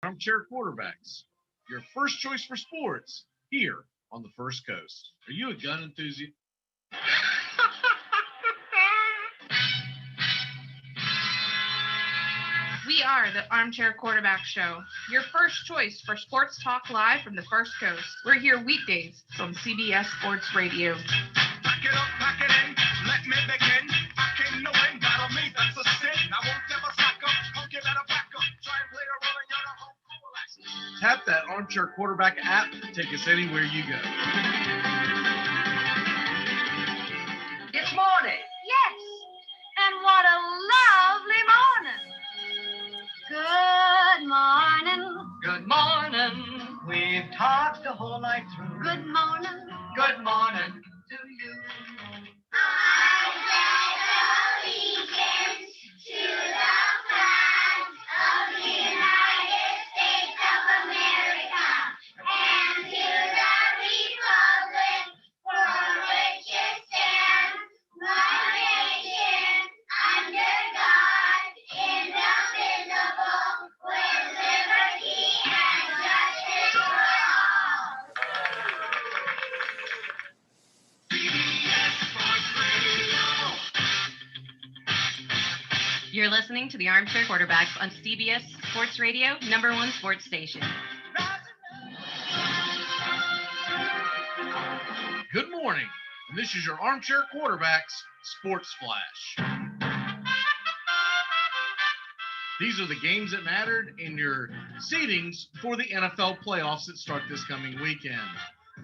Armchair Quarterbacks, your first choice for sports here on the First Coast. Are you a gun enthusiast? We are the Armchair Quarterback Show, your first choice for sports talk live from the First Coast. We're here weekdays from CBS Sports Radio. Back it up, back it in, let me begin. I came to win, battle me, that's a sin. I won't ever slack up, don't give that a back up. Try and play a role in your home. Tap that Armchair Quarterback app to take us anywhere you go. It's morning. Yes, and what a lovely morning. Good Good morning. morning. We've talked the whole night through. Good morning. Good morning to you. I pledge allegiance to the flag of the United States of America and to the republic for which it stands, one nation, under God, indivisible, with liberty and justice for all. You're listening to the Armchair Quarterbacks on CBS Sports Radio, #1 sports station. Good morning, and this is your Armchair Quarterbacks Sports Flash. These are the games that mattered in your seedings for the NFL playoffs that start this coming weekend.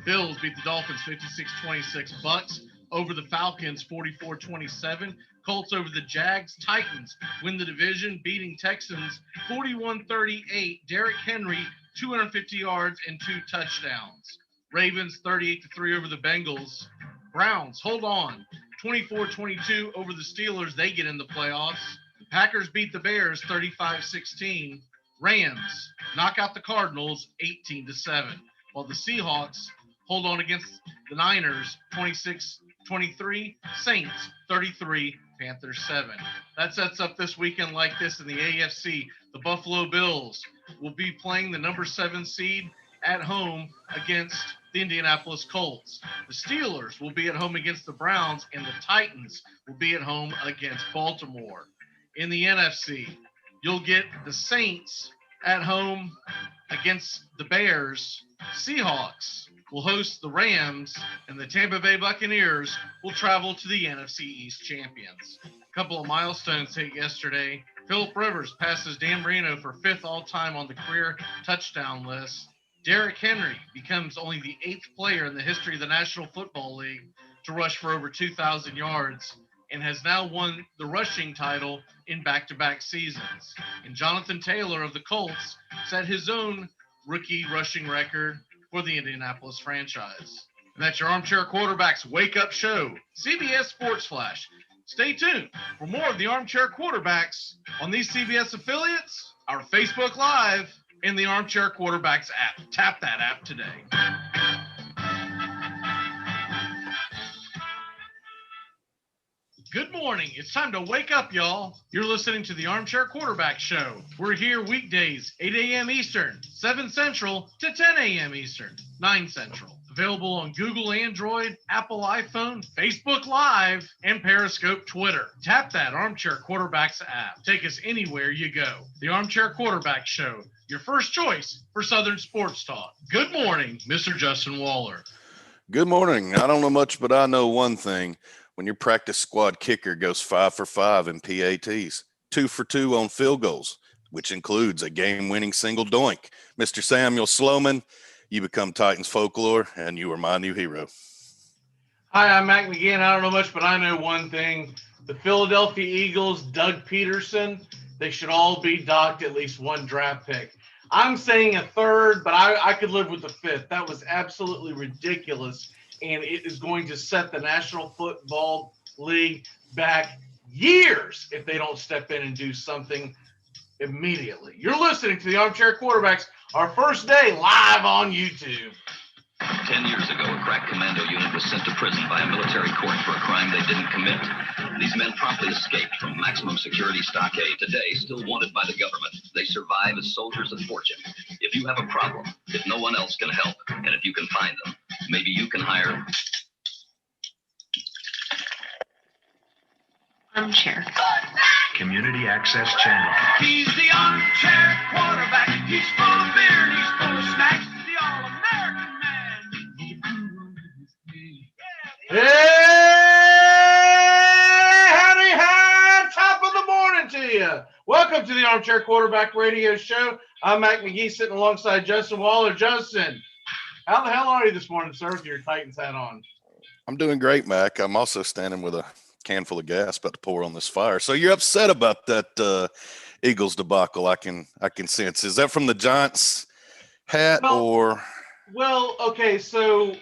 Bills beat the Dolphins 56-26. Bucks over the Falcons 44-27. Colts over the Jags. Titans win the division, beating Texans 41-38. Derrick Henry, 250 yards and 2 touchdowns. Ravens 38-3 over the Bengals. Browns hold on 24-22 over the Steelers. They get in the playoffs. The Packers beat the Bears 35-16. Rams knock out the Cardinals 18-7. While the Seahawks hold on against the Niners 26-23. Saints 33, Panthers 7. That sets up this weekend like this in the AFC. The Buffalo Bills will be playing the number 7 seed at home against the Indianapolis Colts. The Steelers will be at home against the Browns, and the Titans will be at home against Baltimore. In the NFC, you'll get the Saints at home against the Bears. Seahawks will host the Rams, and the Tampa Bay Buccaneers will travel to the NFC East champions. A couple of milestones hit yesterday. Phillip Rivers passes Dan Marino for 5th all-time on the career touchdown list. Derrick Henry becomes only the 8th player in the history of the National Football League to rush for over 2,000 yards and has now won the rushing title in back-to-back seasons. And Jonathan Taylor of the Colts set his own rookie rushing record for the Indianapolis franchise. And that's your Armchair Quarterbacks Wake-Up Show, CBS Sports Flash. Stay tuned for more of the Armchair Quarterbacks on these CBS affiliates, our Facebook Live, and the Armchair Quarterbacks app. Tap that app today. Good morning. It's time to wake up, y'all. You're listening to the Armchair Quarterback Show. We're here weekdays, 8 a.m. Eastern, 7 Central to 10 a.m. Eastern, 9 Central. Available on Google Android, Apple iPhone, Facebook Live, and Periscope Twitter. Tap that Armchair Quarterbacks app. Take us anywhere you go. The Armchair Quarterback Show, your first choice for Southern sports talk. Good morning, Mr. Justin Waller. Good morning. I don't know much, but I know one thing. When your practice squad kicker goes 5 for 5 in PATs, 2 for 2 on field goals, which includes a game-winning single doink. Mr. Samuel Sloman, you become Titans folklore, and you are my new hero. Hi, I'm Mac McGinn. I don't know much, but I know one thing. The Philadelphia Eagles, Doug Peterson, they should all be docked at least 1 draft pick. I'm saying a 3rd, but I could live with the 5th. That was absolutely ridiculous, and it is going to set the National Football League back years if they don't step in and do something immediately. You're listening to the Armchair Quarterbacks, our first day live on YouTube. 10 years ago, a crack commando unit was sent to prison by a military court for a crime they didn't commit. These men promptly escaped from maximum security stockade. Today, still wanted by the government, they survive as soldiers of fortune. If you have a problem, if no one else can help, and if you can find them, maybe you can hire Armchair. Community Access Channel. He's the armchair quarterback. He's full of beer and he's full of snacks. The all-American man. Hey, howdy, hi, top of the morning to you. Welcome to the Armchair Quarterback Radio Show. I'm Mac McGee sitting alongside Justin Waller. Justin, how the hell are you this morning, sir, with your Titans hat on? I'm doing great, Mac. I'm also standing with a can full of gas about to pour on this fire. So you're upset about that Eagles debacle. I can sense. Is that from the Giants hat or? Well, okay. So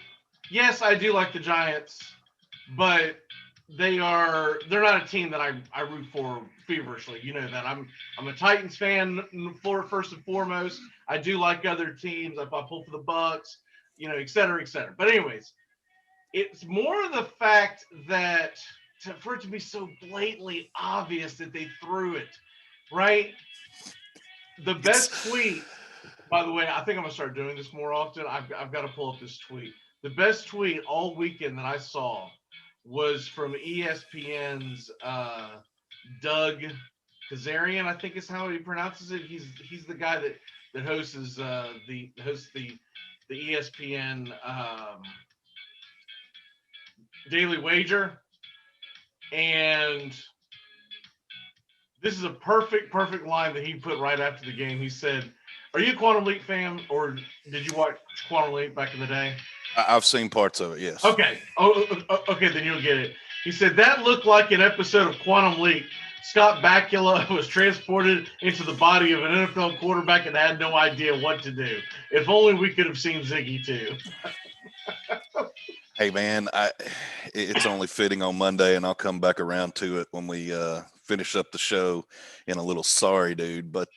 yes, I do like the Giants, but they're not a team that I root for feverishly. You know that I'm a Titans fan for first and foremost. I do like other teams. I pull for the Bucks, et cetera, et cetera. But anyways, it's more of the fact that for it to be so blatantly obvious that they threw it, right? The best tweet, by the way, I think I'm gonna start doing this more often. I've got to pull up this tweet. The best tweet all weekend that I saw was from ESPN's Doug Kazarian, I think is how he pronounces it. He's the guy that hosts the ESPN Daily Wager. And this is a perfect line that he put right after the game. He said, "Are you a Quantum Leap fan, or did you watch Quantum Leap back in the day?" I've seen parts of it, yes. Okay. Okay, then you'll get it. He said, "That looked like an episode of Quantum Leap. Scott Bakula was transported into the body of an NFL quarterback and had no idea what to do. If only we could have seen Ziggy too." Hey, man, it's only fitting on Monday, and I'll come back around to it when we finish up the show in a little sorry, dude. But,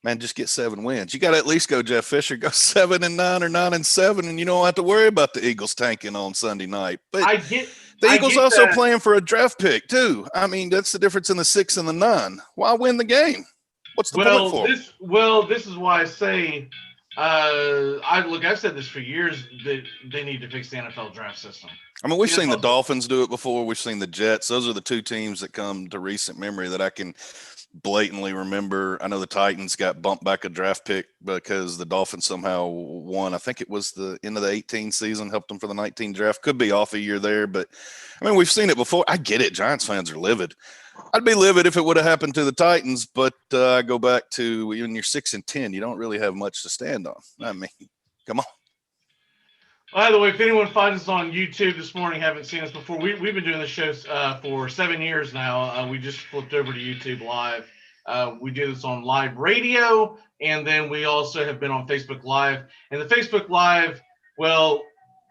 man, just get 7 wins. You got to at least go, Jeff Fisher, go 7-9 or 9-7, and you don't have to worry about the Eagles tanking on Sunday night. But the Eagles also playing for a draft pick, too. I mean, that's the difference in the 6 and the 9. Why win the game? What's the point for? This is why I say – I've said this for years that they need to fix the NFL draft system. I mean, we've seen the Dolphins do it before. We've seen the Jets. Those are the two teams that come to recent memory that I can blatantly remember. I know the Titans got bumped back a draft pick because the Dolphins somehow won. I think it was the end of the 18 season, helped them for the 19 draft. Could be off a year there, but I mean, we've seen it before. I get it. Giants fans are livid. I'd be livid if it would have happened to the Titans, but I go back to when you're 6-10, you don't really have much to stand on. I mean, come on. By the way, if anyone finds us on YouTube this morning, haven't seen us before, we've been doing the shows for 7 years now. We just flipped over to YouTube Live. We do this on live radio, and then we also have been on Facebook Live. And the Facebook Live,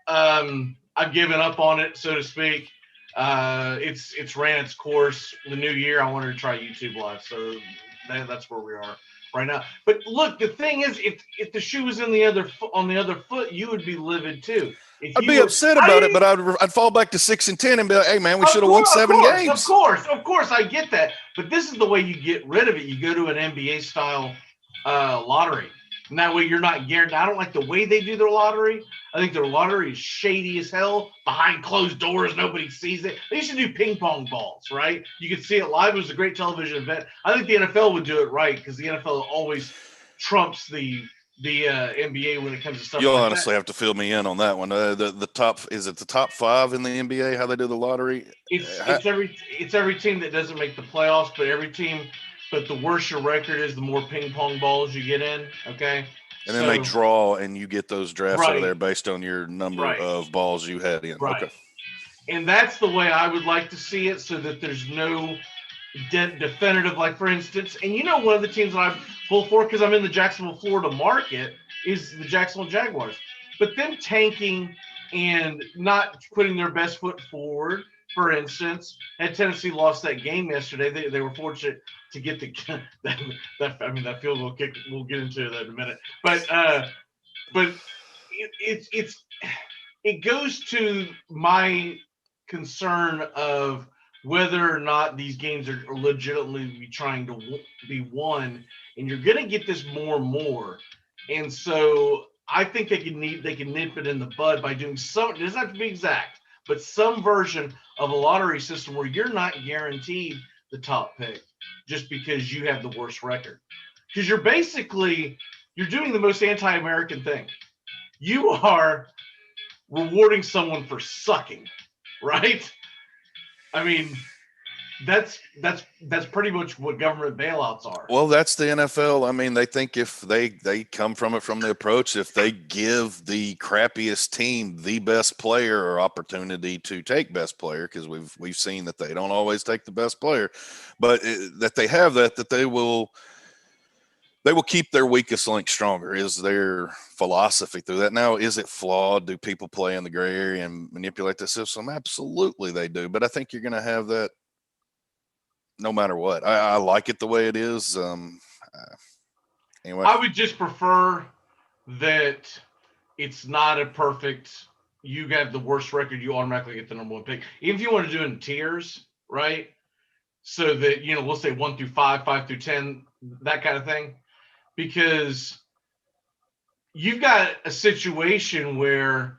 I've given up on it, so to speak. It's ran its course. The new year, I wanted to try YouTube Live, so that's where we are right now. But look, the thing is, if the shoe was on the other foot, you would be livid too. I'd be upset about it, but I'd fall back to 6-10 and be like, "Hey, man, we should have won 7 games." Of course, I get that. But this is the way you get rid of it. You go to an NBA style lottery. And that way you're not guaranteed. I don't like the way they do their lottery. I think their lottery is shady as hell. Behind closed doors, nobody sees it. They used to do ping pong balls, right? You could see it live. It was a great television event. I think the NFL would do it right because the NFL always trumps the NBA when it comes to stuff You'll like honestly have to fill me in on that one. The top, is it the top 5 in the NBA, how they do the lottery? It's every team that doesn't make the playoffs, but the worse your record is, the more ping pong balls you get in, okay? And then they draw, and you get those drafts over there based on your number Right. of balls you had in. Right. Okay. And that's the way I would like to see it, so that there's no definitive, like, for instance, and one of the teams that I pull for, because I'm in the Jacksonville, Florida market, is the Jacksonville Jaguars. But them tanking and not putting their best foot forward, for instance, had Tennessee lost that game yesterday, they were fortunate to get that field goal kick. We'll get into that in a minute. But it goes to my concern of whether or not these games are legitimately trying to be won, and you're going to get this more and more. And so I think they can nip it in the bud by doing some. It doesn't have to be exact, but some version of a lottery system where you're not guaranteed the top pick just because you have the worst record. Because you're doing the most anti-American thing. You are rewarding someone for sucking, right? I mean, that's pretty much what government bailouts are. Well, that's the NFL. I mean, they think if they come from it from the approach, if they give the crappiest team the best player or opportunity to take best player, because we've seen that they don't always take the best player, but that they have that they will keep their weakest link stronger is their philosophy through that. Now, is it flawed? Do people play in the gray area and manipulate the system? Absolutely they do. But I think you're going to have that no matter what. I like it the way it is. Anyway, I would just prefer that it's not a perfect, you have the worst record, you automatically get the number one pick. Even if you want to do it in tiers, right? So that, we'll say 1 through 5, 5 through 10, that kind of thing. Because you've got a situation where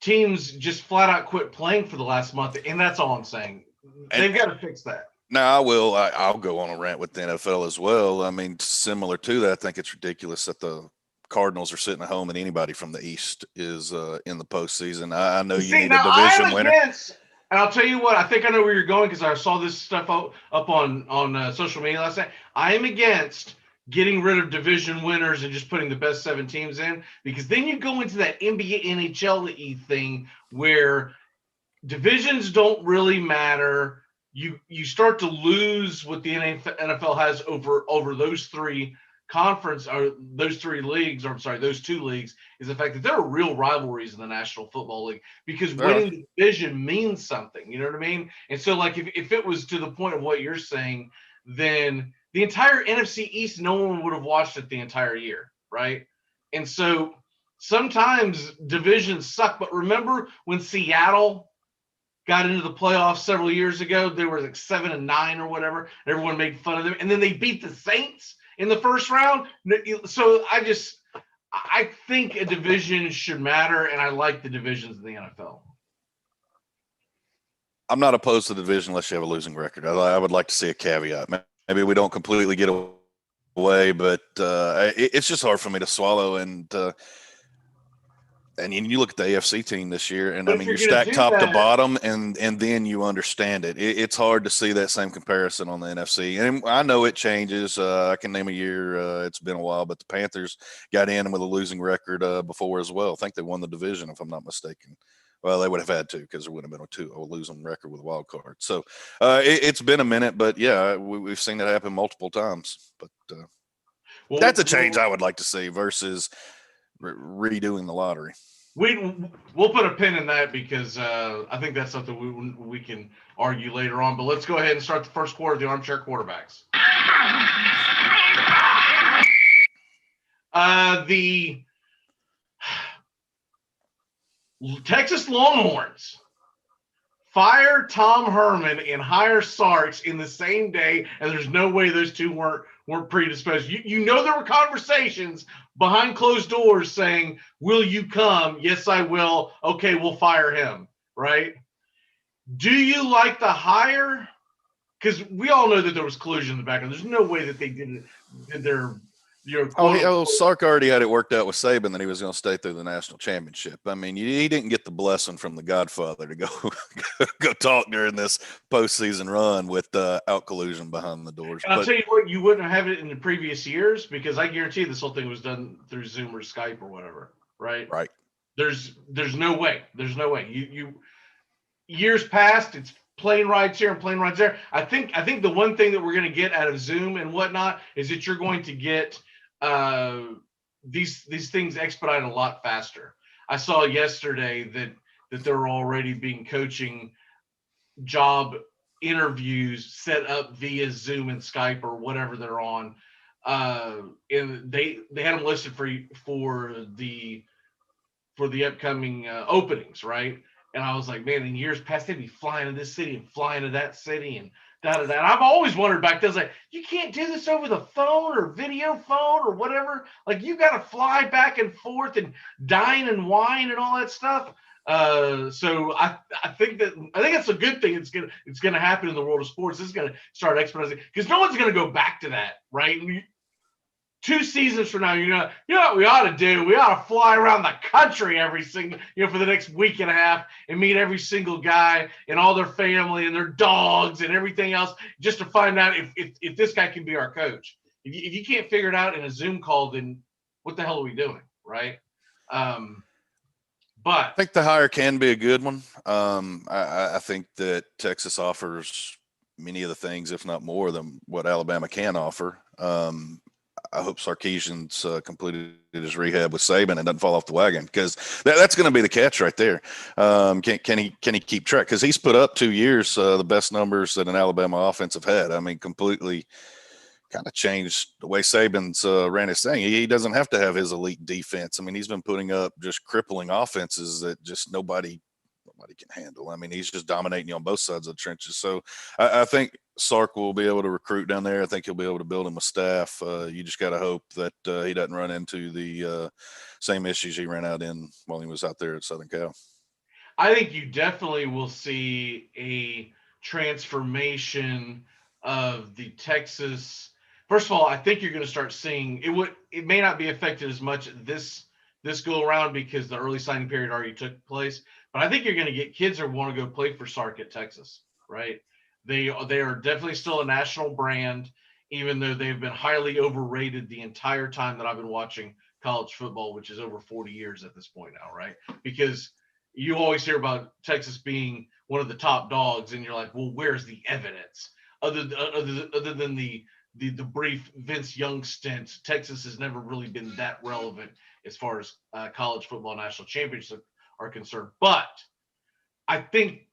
teams just flat out quit playing for the last month, and that's all I'm saying. They've got to fix that. Now, I'll go on a rant with the NFL as well. I mean, similar to that, I think it's ridiculous that the Cardinals are sitting at home and anybody from the East is in the postseason. I know you need a division winner. And I'll tell you what, I think I know where you're going because I saw this stuff up on social media last night. I am against getting rid of division winners and just putting the best 7 teams in, because then you go into that NBA, NHL thing where divisions don't really matter. You start to lose what the NFL has over those 3 conference or those 3 leagues, or I'm sorry, those 2 leagues, is the fact that there are real rivalries in the National Football League because winning the division means something. You know what I mean? And so, like, if it was to the point of what you're saying, then the entire NFC East, no one would have watched it the entire year, right? And so sometimes divisions suck. But remember when Seattle got into the playoffs several years ago? They were like 7-9 or whatever. And everyone made fun of them. And then they beat the Saints in the first round. So I think a division should matter, and I like the divisions in the NFL. I'm not opposed to the division unless you have a losing record. I would like to see a caveat. Maybe we don't completely get away, but it's just hard for me to swallow. And you look at the AFC team this year, and I mean, you're stacked top to bottom, and then you understand it. It's hard to see that same comparison on the NFC. And I know it changes. I can name a year. It's been a while, but the Panthers got in with a losing record before as well. I think they won the division, if I'm not mistaken. Well, they would have had to, because there would have been a losing record with a wild card. So it's been a minute, but yeah, we've seen that happen multiple times. But that's a change I would like to see versus redoing the lottery. We'll put a pin in that because I think that's something we can argue later on. But let's go ahead and start the first quarter of the Armchair Quarterbacks. The Texas Longhorns fire Tom Herman and hire Sarks in the same day, and there's no way those two weren't predisposed. You know there were conversations behind closed doors saying, "Will you come?" "Yes, I will." "Okay, we'll fire him." Right? Do you like the hire? Because we all know that there was collusion in the background. There's no way that they did their Sark already had it worked out with Saban that he was going to stay through the national championship. I mean, he didn't get the blessing from the Godfather to go talk during this postseason run with out collusion behind the doors. And I'll tell you what, you wouldn't have it in the previous years, because I guarantee this whole thing was done through Zoom or Skype or whatever, right? Right. There's no way. There's no way. You years past, it's plane rides here and plane rides there. I think the one thing that we're going to get out of Zoom and whatnot is that you're going to get these things expedited a lot faster. I saw yesterday that they're already being coaching job interviews set up via Zoom and Skype or whatever they're on, and they had them listed for the for the upcoming openings, right? And I was like, man, in years past, they'd be flying to this city and flying to that city and da da da. And I've always wondered back then, I was like, you can't do this over the phone or video phone or whatever. Like, you got to fly back and forth and dine and wine and all that stuff. So I think that's a good thing. It's gonna happen in the world of sports. This is gonna start expediting because no one's gonna go back to that, right? 2 seasons from now, you know what we ought to do? We ought to fly around the country every single, for the next week and a half and meet every single guy and all their family and their dogs and everything else, just to find out if this guy can be our coach. If you can't figure it out in a Zoom call, then what the hell are we doing, right? But I think the hire can be a good one. I think that Texas offers many of the things, if not more, than what Alabama can offer. I hope Sarkisian's completed his rehab with Saban and doesn't fall off the wagon, because that's going to be the catch right there. Can he keep track? Because he's put up 2 years the best numbers that an Alabama offense have had. I mean, completely kind of changed the way Saban's ran his thing. He doesn't have to have his elite defense. I mean, he's been putting up just crippling offenses that just nobody can handle. I mean, he's just dominating you on both sides of the trenches. So I think Sark will be able to recruit down there. I think he'll be able to build him a staff. You just got to hope that he doesn't run into the same issues he ran out in while he was out there at Southern Cal. I think you definitely will see a transformation of the Texas. First of all, I think you're going to start seeing it may not be affected as much this go around because the early signing period already took place. But I think you're going to get kids that want to go play for Sark at Texas, right? They are definitely still a national brand, even though they've been highly overrated the entire time that I've been watching college football, which is over 40 years at this point now, right? Because you always hear about Texas being one of the top dogs, and you're like, well, where's the evidence? Other than the brief Vince Young stint, Texas has never really been that relevant as far as college football national championships are concerned. But I think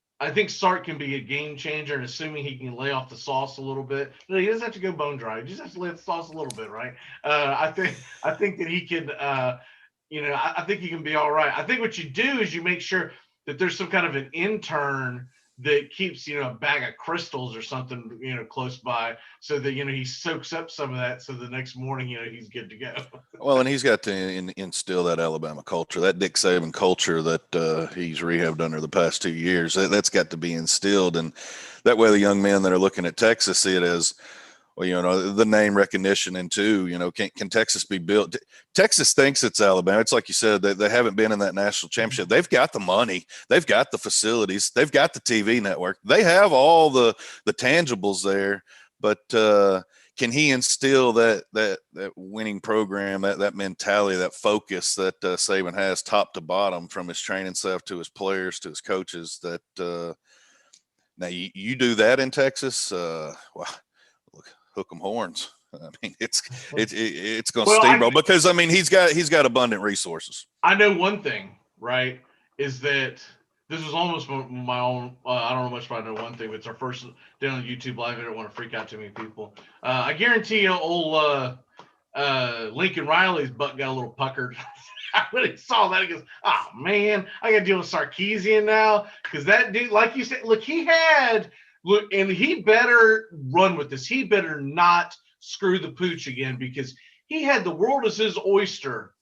Sark can be a game changer, and assuming he can lay off the sauce a little bit. He doesn't have to go bone dry. He just has to lay off the sauce a little bit, right? I think that he can, I think he can be all right. I think what you do is you make sure that there's some kind of an intern that keeps, a bag of crystals or something, close by, so that, he soaks up some of that. So the next morning, he's good to go. Well, and he's got to instill that Alabama culture, that Dick Saban culture that he's rehabbed under the past 2 years. That's got to be instilled. And that way the young men that are looking at Texas see it as, well, the name recognition, and two, can Texas be built? Texas thinks it's Alabama. It's like you said, they haven't been in that national championship. They've got the money. They've got the facilities. They've got the TV network. They have all the tangibles there. But can he instill that winning program, that mentality, that focus that Saban has top to bottom, from his training staff to his players to his coaches? That now you do that in Texas, well, look, hook 'em horns. I mean, it's going to steamroll, because he's got abundant resources. I know one thing, right, is that this was almost my own. I don't know much, but I know one thing. But it's our first day on YouTube Live. I don't want to freak out too many people. I guarantee you, old Lincoln Riley's butt got a little puckered when he saw that. He goes, "Oh man, I got to deal with Sarkisian now," because that dude, like you said, and he better run with this. He better not screw the pooch again, because he had the world as his oyster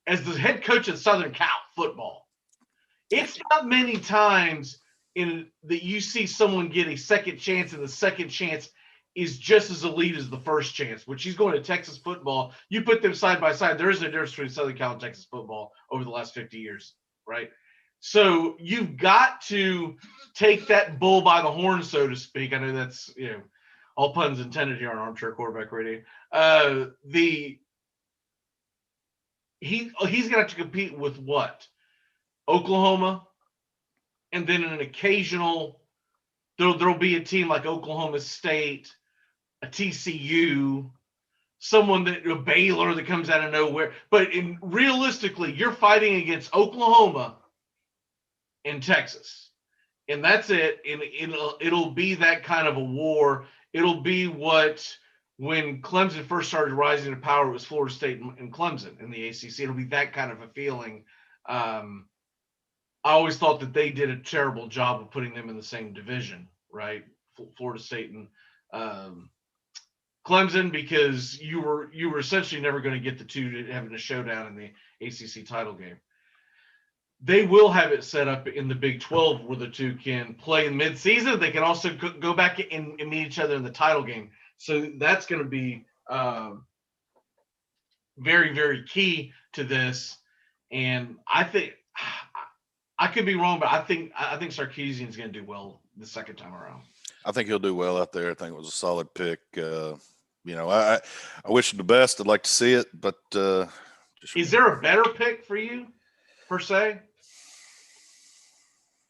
as the head coach at Southern Cal football. It's not many times that you see someone get a second chance, and the second chance is just as elite as the first chance, which he's going to Texas football. You put them side by side, there is no difference between Southern Cal and Texas football over the last 50 years, right? So you've got to take that bull by the horn, so to speak. I know that's, all puns intended here on Armchair Quarterback Radio. He's going to have to compete with what? Oklahoma, and then an occasional, there'll be a team like Oklahoma State, a TCU, a Baylor that comes out of nowhere. But realistically, you're fighting against Oklahoma and Texas, and that's it. And it'll be that kind of a war. It'll be what, when Clemson first started rising to power, it was Florida State and Clemson in the ACC. It'll be that kind of a feeling. I always thought that they did a terrible job of putting them in the same division, right? Florida State and Clemson, because you were essentially never going to get the two to having a showdown in the ACC title game. They will have it set up in the Big 12 where the two can play in midseason. They can also go back and meet each other in the title game. So that's going to be very, very key to this. And I think I could be wrong, but I think Sarkisian's going to do well the second time around. I think he'll do well out there. I think it was a solid pick. I wish him the best. I'd like to see it, but is there a better pick for you, per se?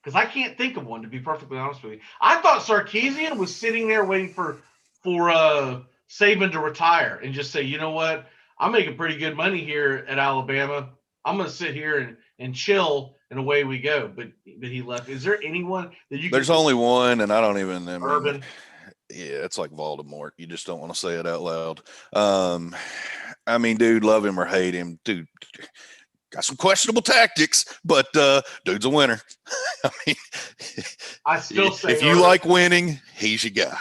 Because I can't think of one, to be perfectly honest with you. I thought Sarkisian was sitting there waiting for Saban to retire and just say, you know what, I'm making pretty good money here at Alabama. I'm going to sit here and chill, and away we go. But he left. Is there anyone that you? There's only one, and I don't even. Urban. Yeah, it's like Voldemort. You just don't want to say it out loud. Dude, love him or hate him, dude. Got some questionable tactics, but dude's a winner. I still say if you like winning, he's your guy.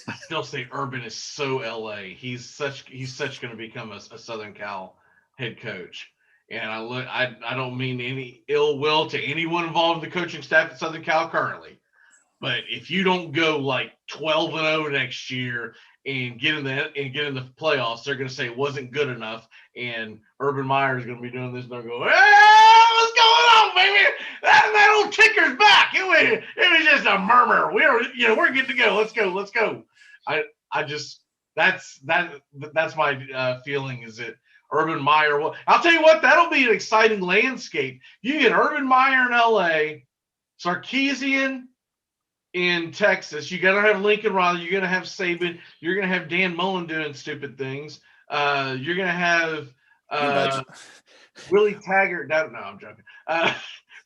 I still say Urban is so LA. He's such going to become a Southern Cal head coach. And I don't mean any ill will to anyone involved in the coaching staff at Southern Cal currently. But if you don't go like 12-0 next year and get in the playoffs, they're going to say it wasn't good enough. And Urban Meyer is going to be doing this, and they're going, "Hey, what's going on, baby? That old ticker's back. It was just a murmur. We're good to go. Let's go." That's my feeling, is that Urban Meyer. Well, I'll tell you what, that'll be an exciting landscape. You get Urban Meyer in LA, Sarkisian in Texas. You're going to have Lincoln Riley. You're going to have Saban. You're going to have Dan Mullen doing stupid things. You're going to have Willie Taggart. No, I'm joking.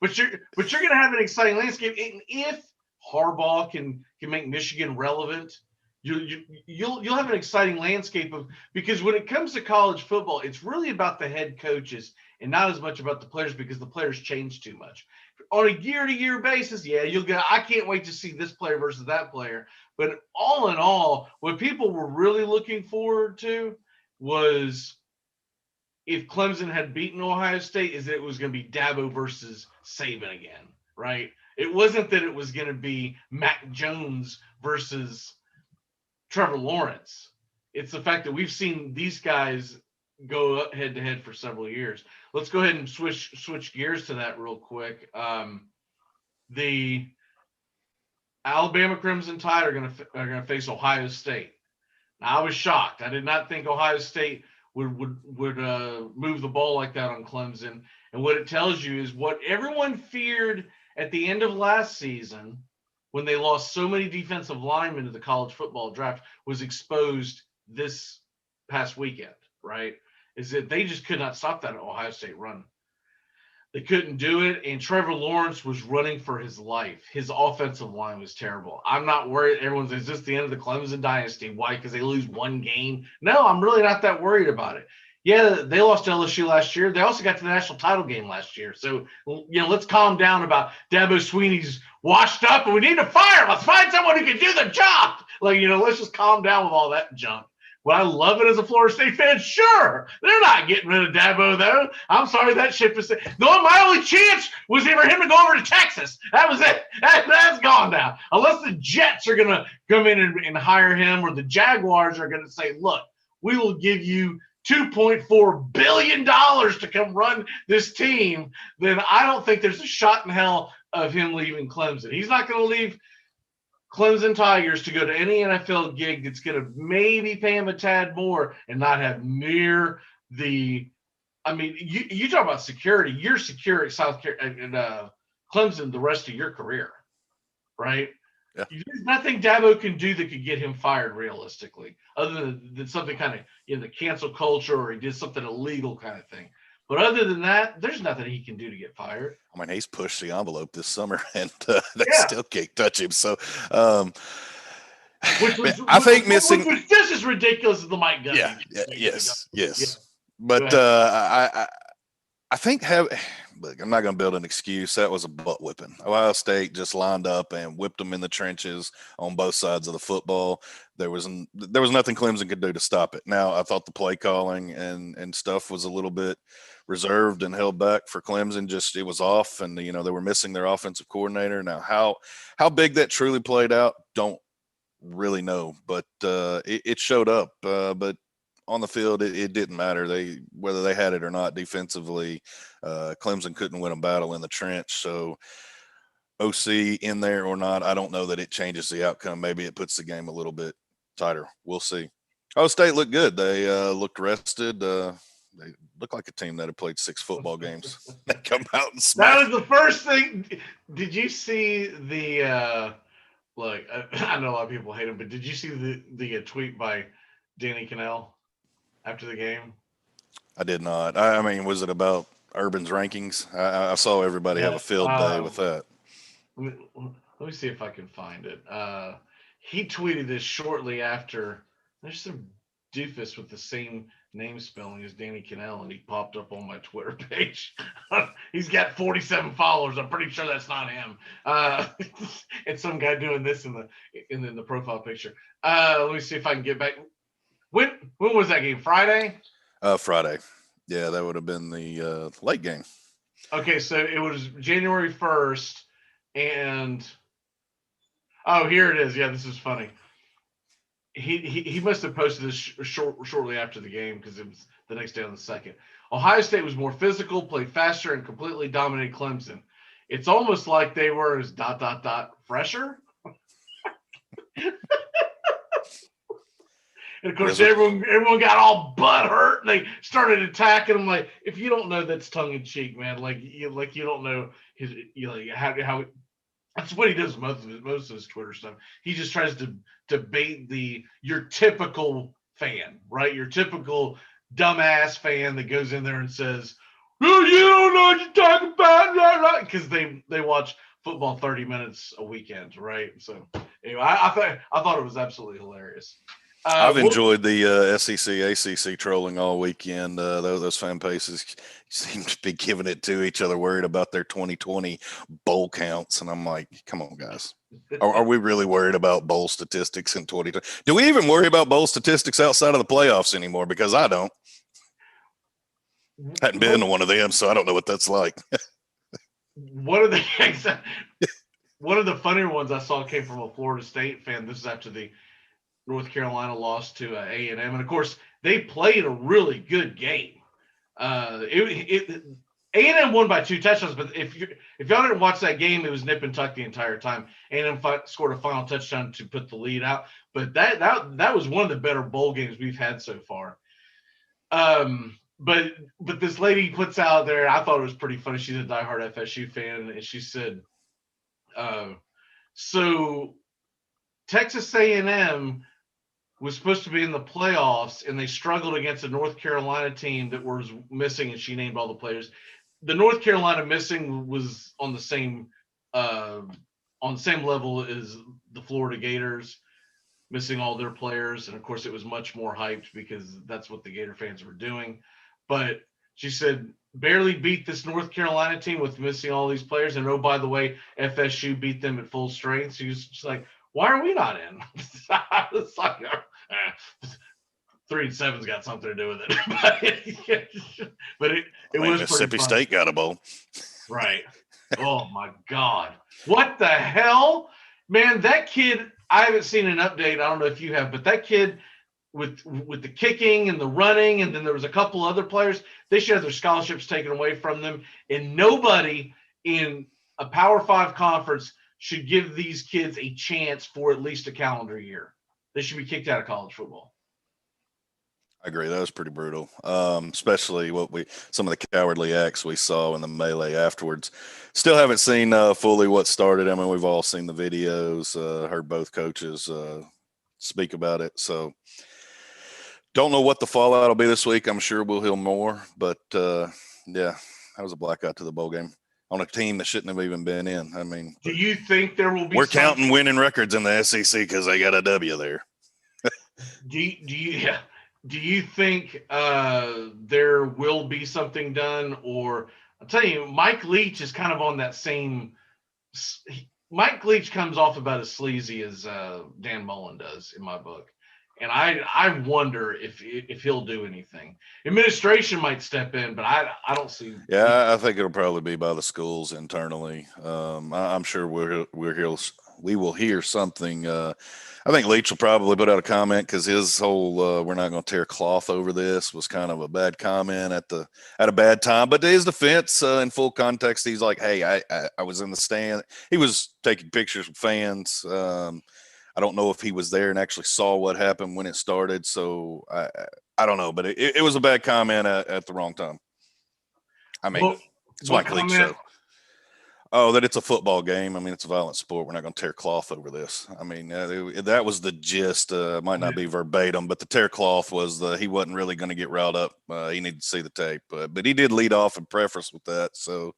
But you're going to have an exciting landscape. And if Harbaugh can make Michigan relevant, you'll have an exciting landscape because when it comes to college football, it's really about the head coaches and not as much about the players, because the players change too much. On a year-to-year basis, yeah, I can't wait to see this player versus that player. But all in all, what people were really looking forward to was, if Clemson had beaten Ohio State, is that it was going to be Dabo versus Saban again, right? It wasn't that it was going to be Mac Jones versus Trevor Lawrence. It's the fact that we've seen these guys go head to head for several years. Let's go ahead and switch gears to that real quick. The Alabama Crimson Tide are going to face Ohio State. Now, I was shocked. I did not think Ohio State would move the ball like that on Clemson. And what it tells you is what everyone feared at the end of last season, when they lost so many defensive linemen to the college football draft, was exposed this past weekend, right? Is that they just could not stop that Ohio State run. They couldn't do it, and Trevor Lawrence was running for his life. His offensive line was terrible. I'm not worried. Everyone says, is this the end of the Clemson dynasty? Why? Because they lose one game? No, I'm really not that worried about it. Yeah, they lost to LSU last year. They also got to the national title game last year. So, let's calm down about Dabo Swinney's washed up and we need to fire him. Let's find someone who can do the job. Let's just calm down with all that junk. Would I love it as a Florida State fan? Sure. They're not getting rid of Dabo, though. I'm sorry, that ship is – my only chance was for him to go over to Texas. That was it. That's gone now. Unless the Jets are going to come in and hire him, or the Jaguars are going to say, look, we will give you $2.4 billion to come run this team, then I don't think there's a shot in hell of him leaving Clemson. He's not going to leave Clemson Tigers to go to any NFL gig that's going to maybe pay him a tad more and not have near the – you talk about security. You're secure at Clemson the rest of your career, right? Yeah. There's nothing Dabo can do that could get him fired realistically, other than something kind of in the cancel culture, or he did something illegal kind of thing. But other than that, there's nothing he can do to get fired. He's pushed the envelope this summer, and they still can't touch him. So, which was just as ridiculous as the Mike Gundy. Yes. But I think I'm not going to build an excuse. That was a butt whipping. Ohio State just lined up and whipped them in the trenches on both sides of the football. There was nothing Clemson could do to stop it. Now, I thought the play calling and stuff was a little bit reserved and held back for Clemson. Just it was off, and they were missing their offensive coordinator. Now, how big that truly played out, don't really know, but it showed up. But on the field, it didn't matter. Whether they had it or not defensively, Clemson couldn't win a battle in the trench. So OC in there or not, I don't know that it changes the outcome. Maybe it puts the game a little bit tighter. We'll see. Ohio State looked good. They looked rested. They look like a team that had played 6 football games. They come out and smash. That was the first thing. Did you see the look? I know a lot of people hate him, but did you see the tweet by Danny Cannell after the game? I did not. I mean, was it about Urban's rankings? I saw everybody have a field day with that. Let me see if I can find it. He tweeted this shortly after. There's some doofus with the same name spelling as Danny Cannell, and he popped up on my Twitter page. He's got 47 followers. I'm pretty sure that's not him. It's some guy doing this in the profile picture. Let me see if I can get back. When was that game? Friday? Friday. Yeah, that would have been the late game. Okay, so it was January 1st, and here it is. Yeah, this is funny. He must have posted this shortly after the game because it was the next day on the 2nd. Ohio State was more physical, played faster, and completely dominated Clemson. It's almost like they were as ... fresher. And of course, everyone got all butt hurt, and they started attacking him. Like, if you don't know, that's tongue in cheek, man. Like you don't know how that's what he does most of his Twitter stuff. He just tries to debate your typical fan, right? Your typical dumbass fan that goes in there and says, "Oh, you don't know what you're talking about," because they watch football 30 minutes a weekend, right? So anyway, I thought it was absolutely hilarious. I've enjoyed the SEC, ACC trolling all weekend. Those fan bases seem to be giving it to each other, worried about their 2020 bowl counts. And I'm like, come on, guys. Are we really worried about bowl statistics in 2020? Do we even worry about bowl statistics outside of the playoffs anymore? Because I don't. Hadn't been to one of them, so I don't know what that's like. One of the funnier ones I saw came from a Florida State fan. This is after the North Carolina lost to A&M, and of course they played a really good game. A&M won by 2 touchdowns, but if y'all didn't watch that game, it was nip and tuck the entire time. A&M scored a final touchdown to put the lead out, but that was one of the better bowl games we've had so far. But this lady puts out there, I thought it was pretty funny. She's a diehard FSU fan, and she said, so Texas A&M was supposed to be in the playoffs, and they struggled against a North Carolina team that was missing, and she named all the players. The North Carolina missing was on the same level as the Florida Gators, missing all their players, and of course it was much more hyped because that's what the Gator fans were doing. But she said, barely beat this North Carolina team with missing all these players, and oh, by the way, FSU beat them at full strength. She was just like, why are we not in? It's like, 3-7's got something to do with it. but it was Mississippi State got a bowl. Right. Oh, my God. What the hell? Man, that kid, I haven't seen an update. I don't know if you have, but that kid with the kicking and the running, and then there was a couple other players, they should have their scholarships taken away from them. And nobody in a Power 5 conference should give these kids a chance for at least a calendar year. They should be kicked out of college football. I agree. That was pretty brutal, especially some of the cowardly acts we saw in the melee afterwards. Still haven't seen fully what started. I mean, we've all seen the videos, heard both coaches speak about it. So don't know what the fallout will be this week. I'm sure we'll hear more. But, yeah, that was a blackout to the bowl game on a team that shouldn't have even been in. I mean, do you think there will be? We're counting winning records in the SEC because they got a W there. Do you think there will be something done, or I'll tell you, Mike Leach is kind of on that same. Mike Leach comes off about as sleazy as Dan Mullen does in my book, and I wonder if he'll do anything. Administration might step in, but I don't see. Yeah, I think it'll probably be by the schools internally. I'm sure we will hear something. I think Leach will probably put out a comment because his whole "we're not going to tear cloth over this" was kind of a bad comment at a bad time. But to his defense, in full context, he's like, "Hey, I was in the stand. He was taking pictures with fans. I don't know if he was there and actually saw what happened when it started. So I don't know, but it was a bad comment at the wrong time. I mean, it's Mike Leach show. Oh, that it's a football game. I mean, it's a violent sport. We're not going to tear cloth over this. I mean, that was the gist. Might not be verbatim, but the tear cloth was he wasn't really going to get riled up. He needed to see the tape, but he did lead off and preface with that. So,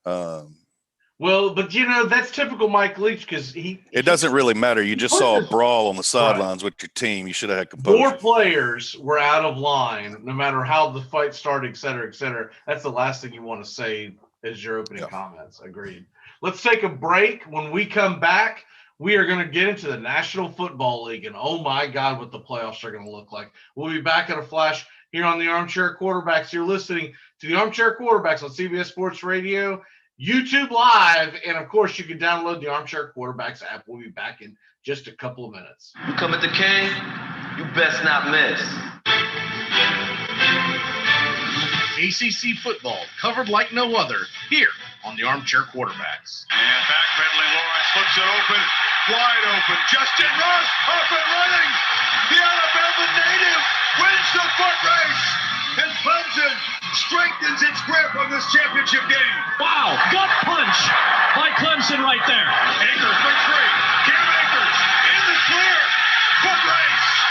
well, but that's typical Mike Leach because it doesn't really matter. You just saw a brawl on the sidelines with your team. You should have had composure. More players were out of line, no matter how the fight started, et cetera, et cetera. That's the last thing you want to say as your opening comments. Agreed. Let's take a break. When we come back, we are going to get into the National Football League, and oh my God, what the playoffs are going to look like. We'll be back in a flash here on the Armchair Quarterbacks. You're listening to the Armchair Quarterbacks on CBS Sports Radio, YouTube Live, and of course, you can download the Armchair Quarterbacks app. We'll be back in just a couple of minutes. You come at the K, you best not miss. ACC football covered like no other here on the Armchair Quarterbacks. And back Bentley Lawrence flips it open, wide open. Justin Ross off and running. The Alabama native wins the foot race, and Clemson strengthens its grip on this championship game. Wow, gut punch by Clemson right there. Akers for three. Cam Akers in the clear. Foot race.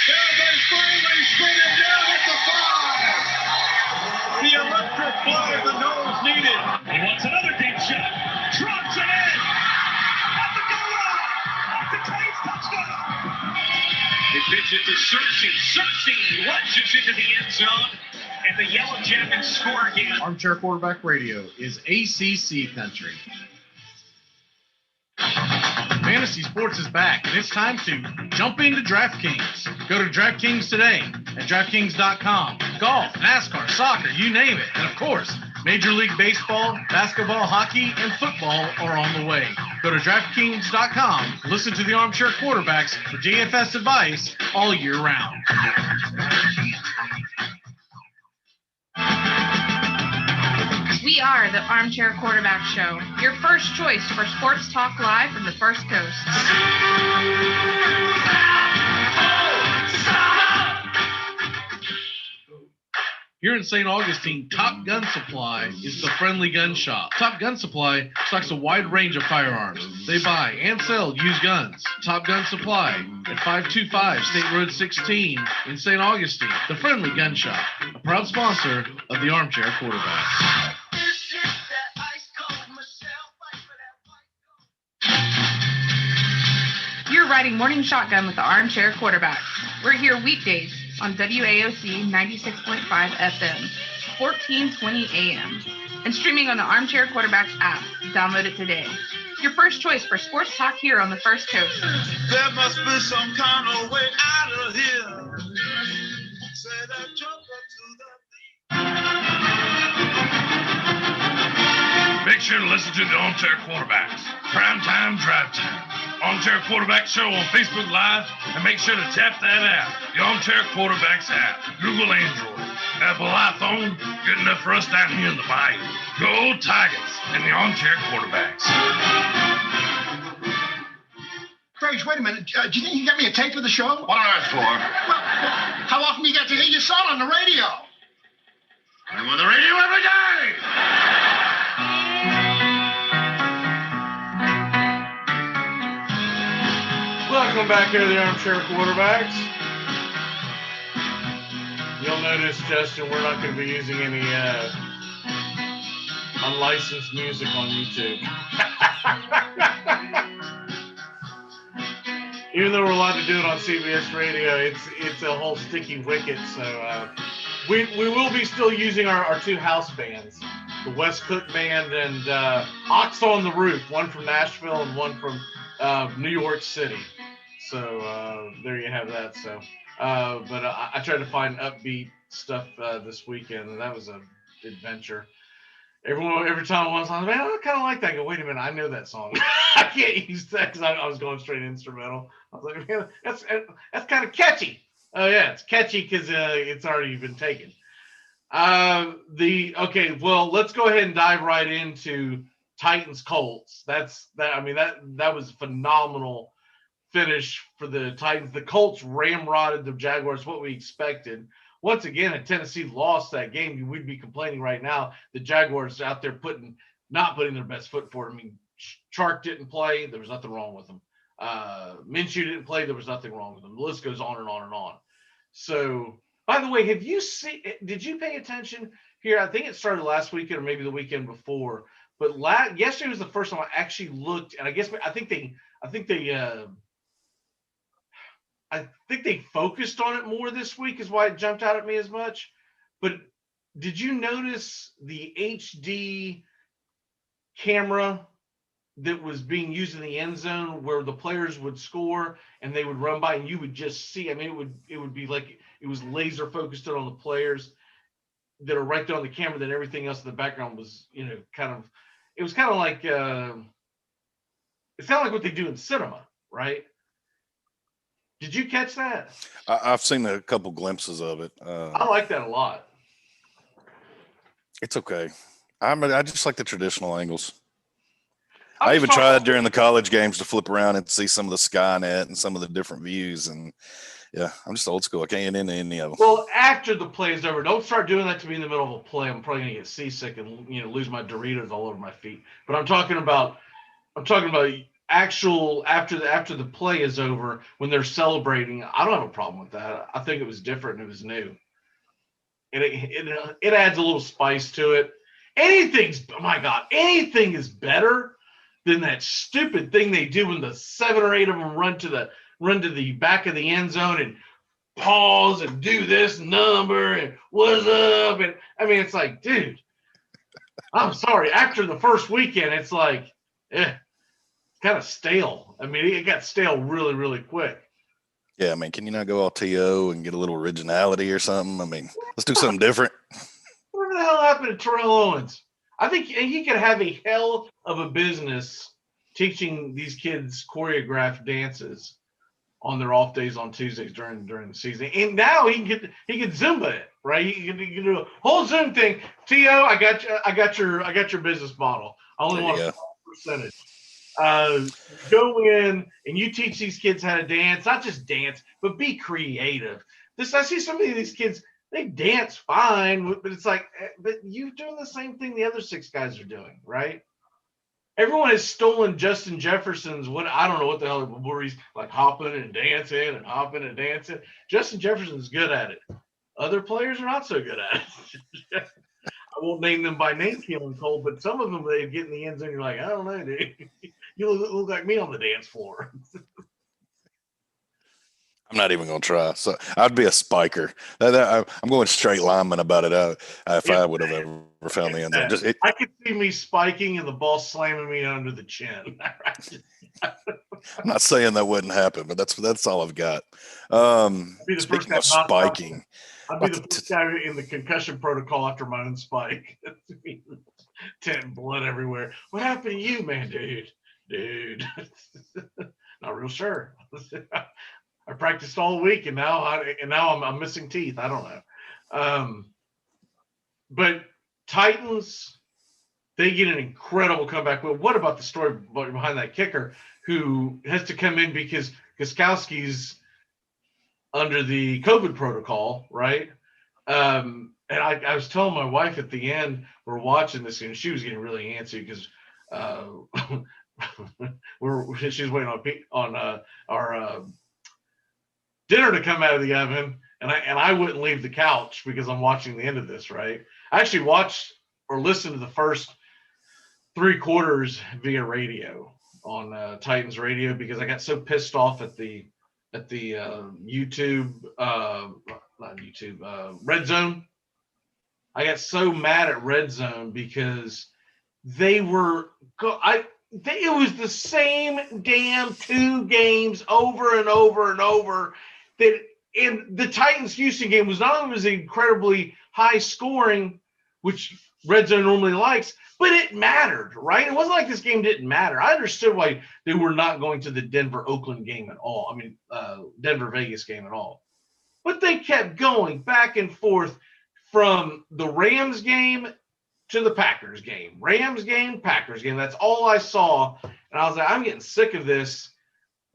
They finally spin him down at the 5. The electric play the nose needed. He wants another deep shot. Drops it in. At the goal line. The Canes touchdown. They pitch it to Cersei. Cersei lunges into the end zone, and the Yellow Jackets score again. Armchair Quarterback Radio is ACC country. Fantasy sports is back, and it's time to jump into DraftKings. Go to DraftKings today at DraftKings.com. Golf, NASCAR, soccer, you name it. And of course, Major League Baseball, basketball, hockey, and football are on the way. Go to DraftKings.com. Listen to the Armchair Quarterbacks for DFS advice all year round. We are the Armchair Quarterback Show, your first choice for sports talk live from the First Coast. Here in St. Augustine, Top Gun Supply is the friendly gun shop. Top Gun Supply stocks a wide range of firearms. They buy and sell used guns. Top Gun Supply at 525 State Road 16 in St. Augustine, the friendly gun shop, a proud sponsor of the Armchair Quarterbacks. You're riding Morning Shotgun with the Armchair Quarterbacks. We're here weekdays on WAOC 96.5 FM, 1420 AM, and streaming on the Armchair Quarterbacks app. Download it today. Your first choice for sports talk here on the First Coast. There must be some kind of way out of here. Say that jumper to the beat. Make sure to listen to the Armchair Quarterbacks. Prime time, drive time. Armchair Quarterback Show on Facebook Live, and make sure to tap that app, the Armchair Quarterbacks app. Google Android, Apple iPhone, good enough for us down here in the bayou. Go Tigers and the Armchair Quarterbacks. Graves, wait a minute. Do you think you got me a tape of the show? What on earth for? Well, how often do you get to hear your son on the radio? I'm on the radio every day. Welcome back here to the Armchair Quarterbacks. You'll notice, Justin, we're not going to be using any unlicensed music on YouTube. Even though we're allowed to do it on CBS Radio, it's a whole sticky wicket, so we will be still using our two house bands, the West Cook Band and Ox on the Roof, one from Nashville and one from New York City. So there you have that. So, but I tried to find upbeat stuff this weekend, and that was an adventure. Every time I was like, man, I kind of like that. I go, wait a minute, I know that song. I can't use that because I was going straight instrumental. I was like, man, that's kind of catchy. Oh yeah, it's catchy because it's already been taken. Okay, well, let's go ahead and dive right into Titans Colts. That was a phenomenal finish for the Titans. The Colts ramrodded the Jaguars, what we expected. Once again, if Tennessee lost that game, we'd be complaining right now. The Jaguars out there not putting their best foot forward. I mean, Chark didn't play. There was nothing wrong with him. Minshew didn't play. There was nothing wrong with him. The list goes on and on and on. So, by the way, did you pay attention here? I think it started last weekend or maybe the weekend before. But yesterday was the first time I actually looked, and I think they focused on it more this week is why it jumped out at me as much. But did you notice the HD camera that was being used in the end zone where the players would score and they would run by and you would just see, I mean, it would be like it was laser focused on the players that are right there on the camera, that everything else in the background was, it was kind of like, it's kind of like what they do in cinema, right? Did you catch that? I've seen a couple glimpses of it. I like that a lot. It's okay. I just like the traditional angles. I even tried during the college games to flip around and see some of the Skynet and some of the different views. And yeah, I'm just old school. I can't get into any of them. Well, after the play is over, don't start doing that to me in the middle of a play. I'm probably gonna get seasick and lose my Doritos all over my feet. But I'm talking about actual after the play is over when they're celebrating. I don't have a problem with that. I think it was different and it was new. And it adds a little spice to it. Anything is better than that stupid thing they do when the 7 or 8 of them run to the back of the end zone and pause and do this number and what's up. And I mean, it's like, dude, I'm sorry. After the first weekend, it's like, kind of stale. I mean, it got stale really, really quick. Yeah, I mean, can you not go all TO and get a little originality or something? I mean, let's do something different. Whatever the hell happened to Terrell Owens? I think he could have a hell of a business teaching these kids choreographed dances on their off days on Tuesdays during the season. And now he can Zumba it, right? He can do a whole Zoom thing. T.O., I got your business model. I only want a percentage. Go in and you teach these kids how to dance, not just dance, but be creative. I see so many of these kids, they dance fine, but it's like, but you're doing the same thing the other 6 guys are doing, right? Everyone has stolen Justin Jefferson's I don't know what the hell, where he's like hopping and dancing. Justin Jefferson's good at it. Other players are not so good at it. I won't name them by name, Keelan Cole, but some of them, they get in the end zone, you're like, I don't know, dude. You look like me on the dance floor. I'm not even going to try. So I'd be a spiker. I'm going straight lineman about it. If I would have ever found the end zone. I could see me spiking and the ball slamming me under the chin. I'm not saying that wouldn't happen, but that's all I've got. Speaking of spiking. I'd be the first guy in the concussion protocol after my own spike. Tent blood everywhere. What happened to you, man, dude? Not real sure. I practiced all week, and now I'm missing teeth. I don't know. But Titans, they get an incredible comeback. But what about the story behind that kicker who has to come in because Gostkowski's under the COVID protocol, right? And I was telling my wife at the end, we're watching this, and she was getting really antsy because she's waiting on our dinner to come out of the oven, and I wouldn't leave the couch because I'm watching the end of this, right? I actually watched or listened to the first 3 quarters via radio on Titans radio because I got so pissed off at the YouTube, not YouTube, Red Zone I got so mad at Red Zone because they were it was the same damn 2 games over and over and over. That in the Titans Houston game was not only was incredibly high scoring, which Red Zone normally likes, but it mattered, right? It wasn't like this game didn't matter. I understood why they were not going to the Denver Oakland game at all. I mean, Denver Vegas game at all. But they kept going back and forth from the Rams game to the Packers game. Rams game, Packers game. That's all I saw. And I was like, I'm getting sick of this.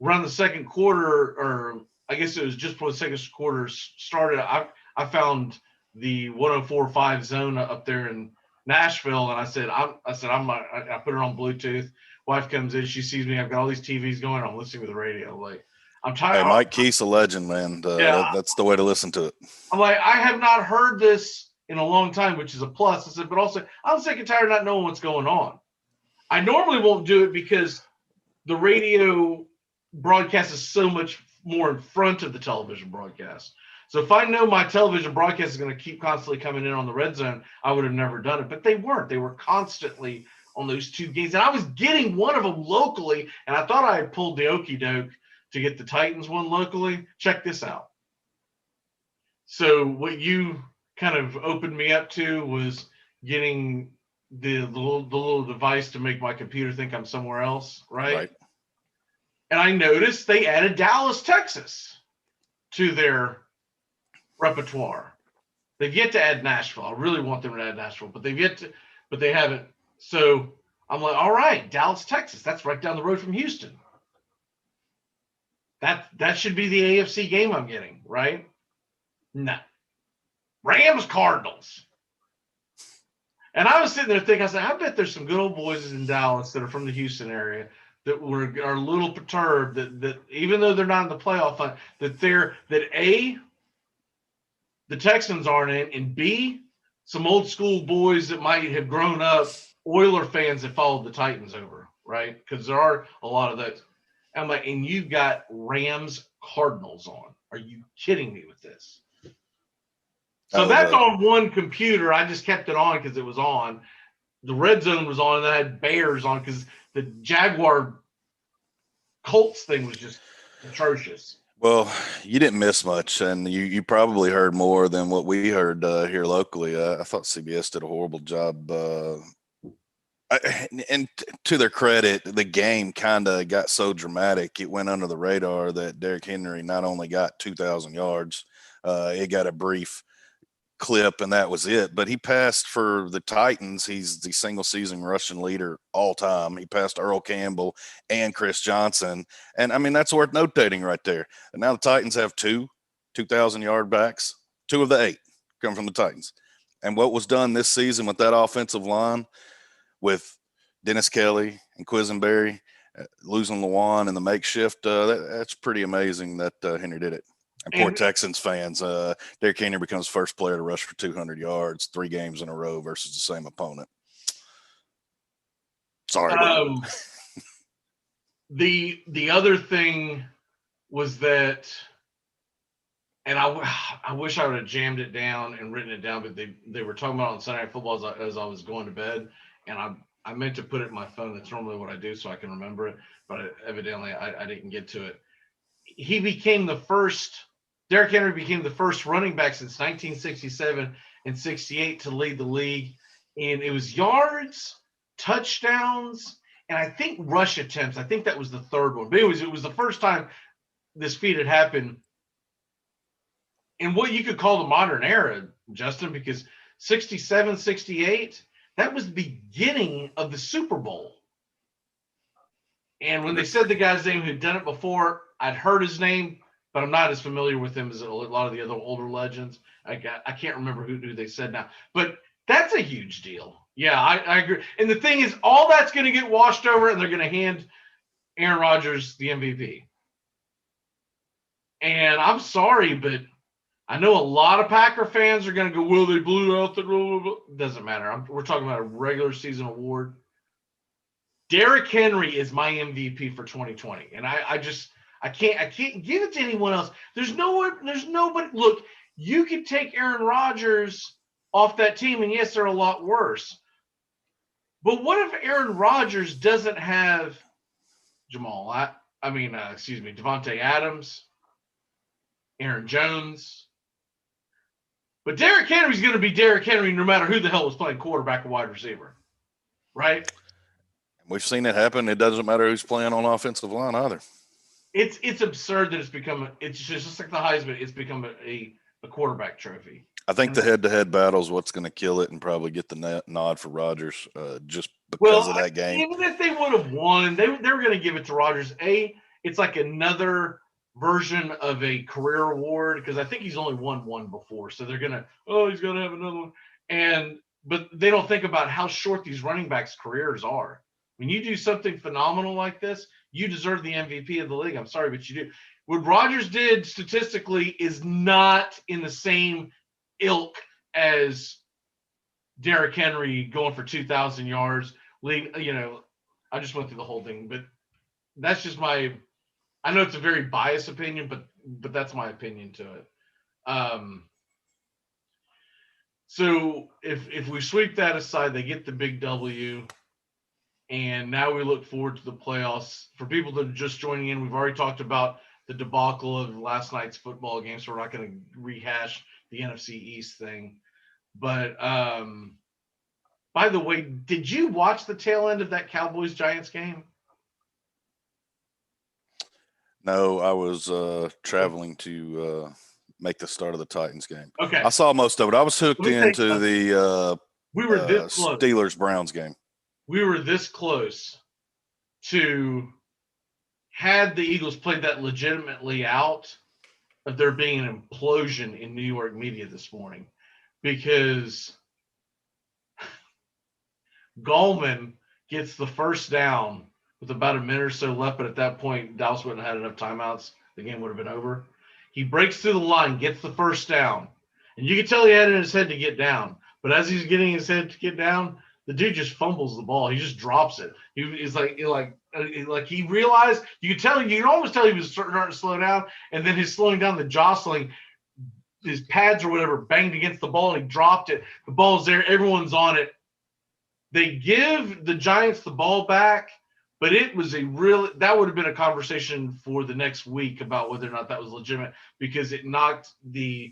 Around the second quarter, or I guess it was just before the second quarter started, I found the 104.5 zone up there in Nashville, and I put it on Bluetooth. Wife comes in, she sees me. I've got all these TVs going. I'm listening to the radio. Like, I'm tired. Hey, Mike Keith's a legend, man. That's the way to listen to it. I'm like, I have not heard this in a long time, which is a plus. I said, but also, I'm sick and tired of not knowing what's going on. I normally won't do it because the radio broadcast is so much more in front of the television broadcast. So if I know my television broadcast is going to keep constantly coming in on the Red Zone, I would have never done it. But they weren't. They were constantly on those 2 games. And I was getting one of them locally, and I thought I had pulled the okie doke to get the Titans one locally. Check this out. So what you kind of opened me up to was getting the little device to make my computer think I'm somewhere else, right? And I noticed they added Dallas, Texas to their repertoire. They've yet to add Nashville. I really want them to add Nashville, but they haven't. So I'm like, all right, Dallas, Texas. That's right down the road from Houston. That should be the AFC game I'm getting, right? No. Rams, Cardinals. And I was sitting there thinking, I said, I bet there's some good old boys in Dallas that are from the Houston area that are a little perturbed that even though they're not in the playoff hunt, that A, the Texans aren't in, and B, some old school boys that might have grown up Oiler fans that followed the Titans over, right? Because there are a lot of those. I'm like, and you've got Rams Cardinals on. Are you kidding me with this? So that's on one computer. I just kept it on because it was on. The Red Zone was on, and I had Bears on because the Jaguar Colts thing was just atrocious. Well, you didn't miss much, and you probably heard more than what we heard here locally. I thought CBS did a horrible job. And to their credit, the game kind of got so dramatic, it went under the radar that Derrick Henry not only got 2,000 yards, it got a brief clip, and that was it. But he passed for the Titans. He's the single season rushing leader all time. He passed Earl Campbell and Chris Johnson. And I mean, that's worth notating right there. And now the Titans have 2,000-yard backs. 2 of the 8 come from the Titans. And what was done this season with that offensive line, with Dennis Kelly and Quisenberry losing Lewan and the makeshift, that's pretty amazing that Henry did it. And poor Texans fans, Derrick Henry becomes first player to rush for 200 yards 3 games in a row versus the same opponent. Sorry. The other thing was that, and I wish I would have jammed it down and written it down, but they were talking about it on Sunday Night Football as I was going to bed, and I meant to put it in my phone. That's normally what I do so I can remember it, but evidently I didn't get to it. Derrick Henry became the first running back since 1967 and 68 to lead the league. And it was yards, touchdowns, and I think rush attempts. I think that was the third one. But anyways, it was the first time this feat had happened in what you could call the modern era, Justin, because 67, 68, that was the beginning of the Super Bowl. And when they said the guy's name who'd done it before, I'd heard his name, but I'm not as familiar with him as a lot of the other older legends. I can't remember who they said now. But that's a huge deal. Yeah, I agree. And the thing is, all that's going to get washed over, and they're going to hand Aaron Rodgers the MVP. And I'm sorry, but I know a lot of Packer fans are going to go, well, they blew out the rule. Doesn't matter. We're talking about a regular season award. Derrick Henry is my MVP for 2020. And I can't give it to anyone else. There's nobody. Look, you could take Aaron Rodgers off that team, and yes, they're a lot worse. But what if Aaron Rodgers doesn't have Devontae Adams, Aaron Jones? But Derrick Henry's going to be Derrick Henry no matter who the hell is playing quarterback or wide receiver, right? We've seen it happen. It doesn't matter who's playing on offensive line either. It's absurd that it's just like the Heisman. It's become a quarterback trophy. I think the head-to-head battle is what's going to kill it and probably get the nod for Rodgers just because of that game. Even if they would have won, they were going to give it to Rodgers. It's like another version of a career award because I think he's only won one before. So they're going to, he's going to have another one. But they don't think about how short these running backs' careers are. When you do something phenomenal like this, you deserve the MVP of the league. I'm sorry, but you do. What Rodgers did statistically is not in the same ilk as Derrick Henry going for 2,000 yards. I just went through the whole thing, but that's just I know it's a very biased opinion, but that's my opinion to it. So if we sweep that aside, they get the big W. And now we look forward to the playoffs. For people that are just joining in, we've already talked about the debacle of last night's football game, so we're not going to rehash the NFC East thing. But by the way, did you watch the tail end of that Cowboys-Giants game? No, I was traveling to make the start of the Titans game. Okay. I saw most of it. I was hooked into the we were this close. Steelers-Browns game. We were this close to, had the Eagles played that legitimately out, of there being an implosion in New York media this morning, because Gallman gets the first down with about a minute or so left, but at that point, Dallas wouldn't have had enough timeouts. The game would have been over. He breaks through the line, gets the first down, and you can tell he had it in his head to get down. But as he's getting his head to get down, the dude just fumbles the ball. He just drops it. He's like he realized. You can almost tell he was starting to slow down, and then his slowing down, the jostling, his pads or whatever banged against the ball, and he dropped it. The ball's there. Everyone's on it. They give the Giants the ball back, but it was that would have been a conversation for the next week about whether or not that was legitimate, because it knocked the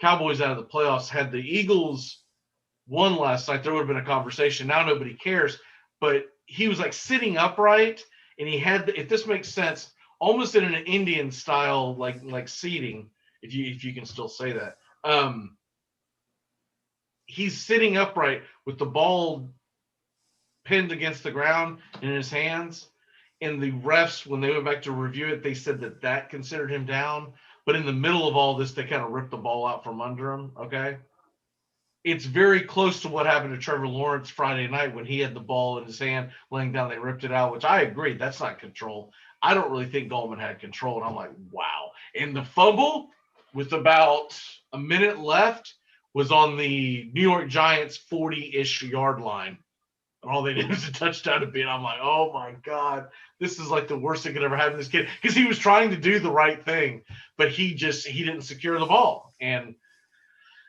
Cowboys out of the playoffs. Had the Eagles won last night, there would have been a conversation. Now nobody cares, but he was like sitting upright, and he had, if this makes sense, almost in an Indian style, like seating, if you can still say that. He's sitting upright with the ball pinned against the ground in his hands, and the refs, when they went back to review it, they said that considered him down. But in the middle of all this, they kind of ripped the ball out from under him. Okay. It's very close to what happened to Trevor Lawrence Friday night when he had the ball in his hand laying down. They ripped it out, which I agree. That's not control. I don't really think Gallman had control. And I'm like, wow. And the fumble with about a minute left was on the New York Giants 40-ish yard line. And all they did was a touchdown to beat. I'm like, oh my God, this is like the worst thing could ever happen to this kid. Because he was trying to do the right thing, but he didn't secure the ball. And